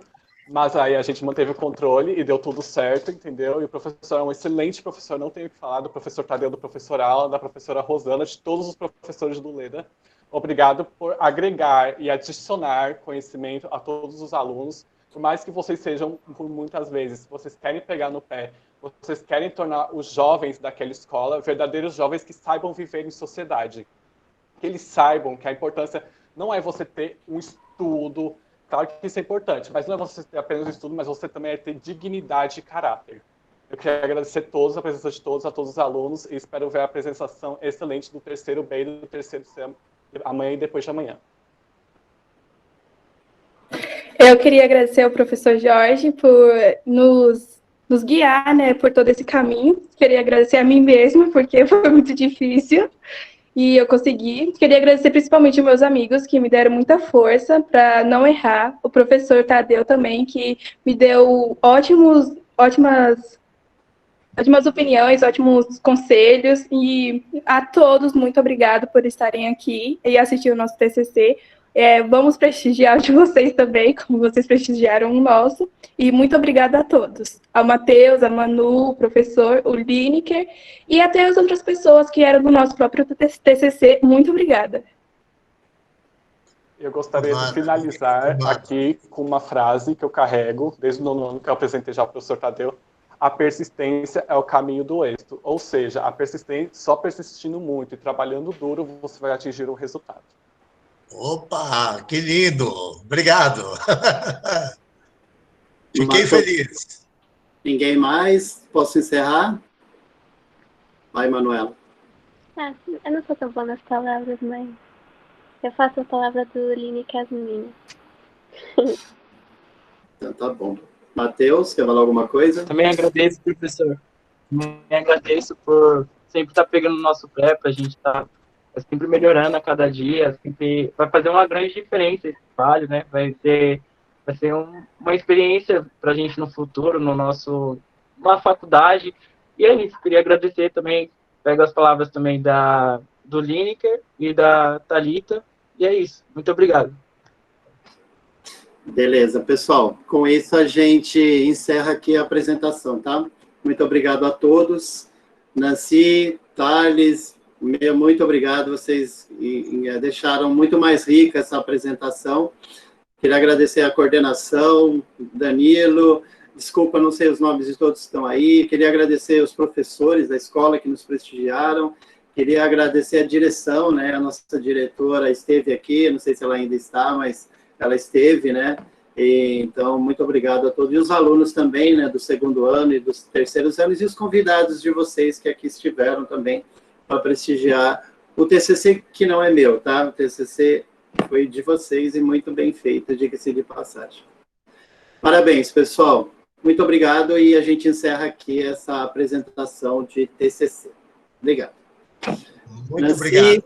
mas aí a gente manteve o controle e deu tudo certo, entendeu? E o professor é um excelente professor, não tenho o que falar do professor Tadeu, do professor Alan, da professora Rosana, de todos os professores do Leda. Obrigado por agregar e adicionar conhecimento a todos os alunos, por mais que vocês sejam, por muitas vezes, vocês querem pegar no pé, vocês querem tornar os jovens daquela escola verdadeiros jovens que saibam viver em sociedade. que eles saibam que a importância não é você ter um estudo, claro que isso é importante, mas não é você ter apenas um estudo, mas você também é ter dignidade e caráter. Eu queria agradecer a todos, a presença de todos, a todos os alunos, e espero ver a apresentação excelente do terceiro B e do terceiro C amanhã e depois de amanhã. Eu queria agradecer ao professor Jorge por nos guiar, né, por todo esse caminho. Queria agradecer a mim mesma, porque foi muito difícil e eu consegui. Queria agradecer principalmente aos meus amigos, que me deram muita força para não errar. O professor Tadeu também, que me deu ótimas opiniões, ótimos conselhos. E a todos, muito obrigado por estarem aqui e assistir o nosso TCC. Vamos prestigiar de vocês também, como vocês prestigiaram o nosso. E muito obrigada a todos. Ao Matheus, a Manu, o professor, o Lineker e até as outras pessoas que eram do nosso próprio TCC. Muito obrigada. Eu gostaria de finalizar aqui com uma frase que eu carrego desde o 9º ano, que eu apresentei já para o professor Tadeu. A persistência é o caminho do êxito. Ou seja, a persistência, só persistindo muito e trabalhando duro, você vai atingir um resultado. Opa, que lindo! Obrigado! Fiquei feliz. Ninguém mais? Posso encerrar? Vai, Manuela. Eu não sou tão boa nas palavras, mas eu faço a palavra do Line que é as minhas. Então tá bom. Matheus, quer falar alguma coisa? Também agradeço, professor. Também agradeço por sempre estar pegando o nosso pé, para a gente estar sempre melhorando a cada dia, sempre vai fazer uma grande diferença esse trabalho, né? Vai ser uma experiência para a gente no futuro, na faculdade. E é isso, queria agradecer também, pego as palavras também do Lineker e da Thalita, e é isso. Muito obrigado. Beleza, pessoal. Com isso a gente encerra aqui a apresentação, tá? Muito obrigado a todos. Nancy, Thales, muito obrigado, vocês deixaram muito mais rica essa apresentação. Queria agradecer a coordenação, Danilo, desculpa, não sei os nomes de todos que estão aí, queria agradecer os professores da escola que nos prestigiaram, queria agradecer a direção, né, a nossa diretora esteve aqui, não sei se ela ainda está, mas ela esteve, né, então, muito obrigado a todos, e os alunos também, né, do 2º ano e dos 3º anos, e os convidados de vocês que aqui estiveram também, para prestigiar o TCC, que não é meu, tá? O TCC foi de vocês e muito bem feito, diga-se de passagem. Parabéns, pessoal. Muito obrigado e a gente encerra aqui essa apresentação de TCC. Obrigado. Muito obrigado.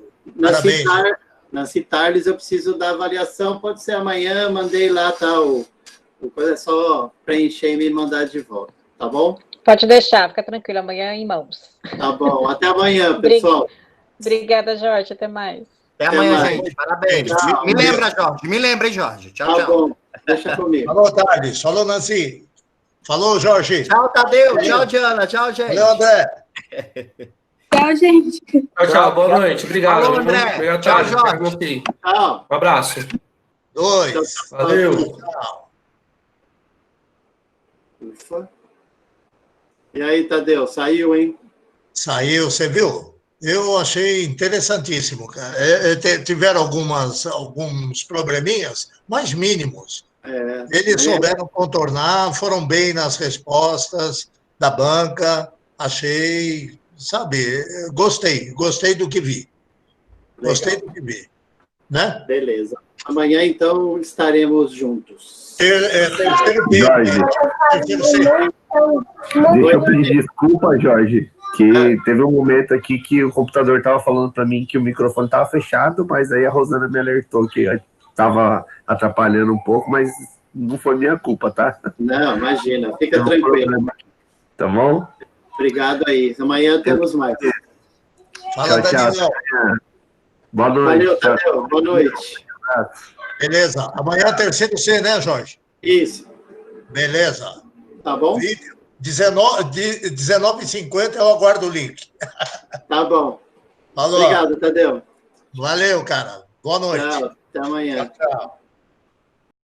Nancy Tarles, eu preciso da avaliação, pode ser amanhã, mandei lá, tá? O coisa é só preencher e me mandar de volta, tá bom? Pode deixar, fica tranquilo, amanhã em mãos. Tá bom, até amanhã, pessoal. Obrigada, Jorge, até mais. Até amanhã, gente, parabéns. Me lembra, Jorge, me lembra, hein, Jorge. Tchau, tá tchau. Bom, deixa comigo. Falou, Thales, falou, Nancy. Falou, Jorge. Tchau, Tadeu, tchau, Diana, tchau, gente. Valeu, André. Tchau, gente. Tchau, boa noite, obrigado. Falou, André. Obrigado, Tchau, Jorge. Tchau. Um abraço. 2. Valeu. Tchau. Ufa. E aí, Tadeu, saiu, hein? Saiu, você viu? Eu achei interessantíssimo, cara. Tiveram alguns probleminhas, mas mínimos. Eles souberam contornar, foram bem nas respostas da banca, achei, sabe, gostei do que vi. Legal. Gostei do que vi. Né? Beleza. Amanhã, então, estaremos juntos. Jorge, deixa eu pedir desculpa, Jorge, que teve um momento aqui que o computador estava falando para mim que o microfone estava fechado, mas aí a Rosana me alertou que estava atrapalhando um pouco, mas não foi minha culpa, tá? Não, imagina, fica tranquilo. Tá bom? Obrigado aí. Amanhã temos mais. Fala, Danilão. Boa noite. Valeu, Tadeu. Boa noite. Beleza. Amanhã terceiro C, né, Jorge? Isso. Beleza. Tá bom? 19h50 eu aguardo o link. Tá bom. Falou. Obrigado, Tadeu. Valeu, cara. Boa noite. Tchau. Até amanhã. Tchau.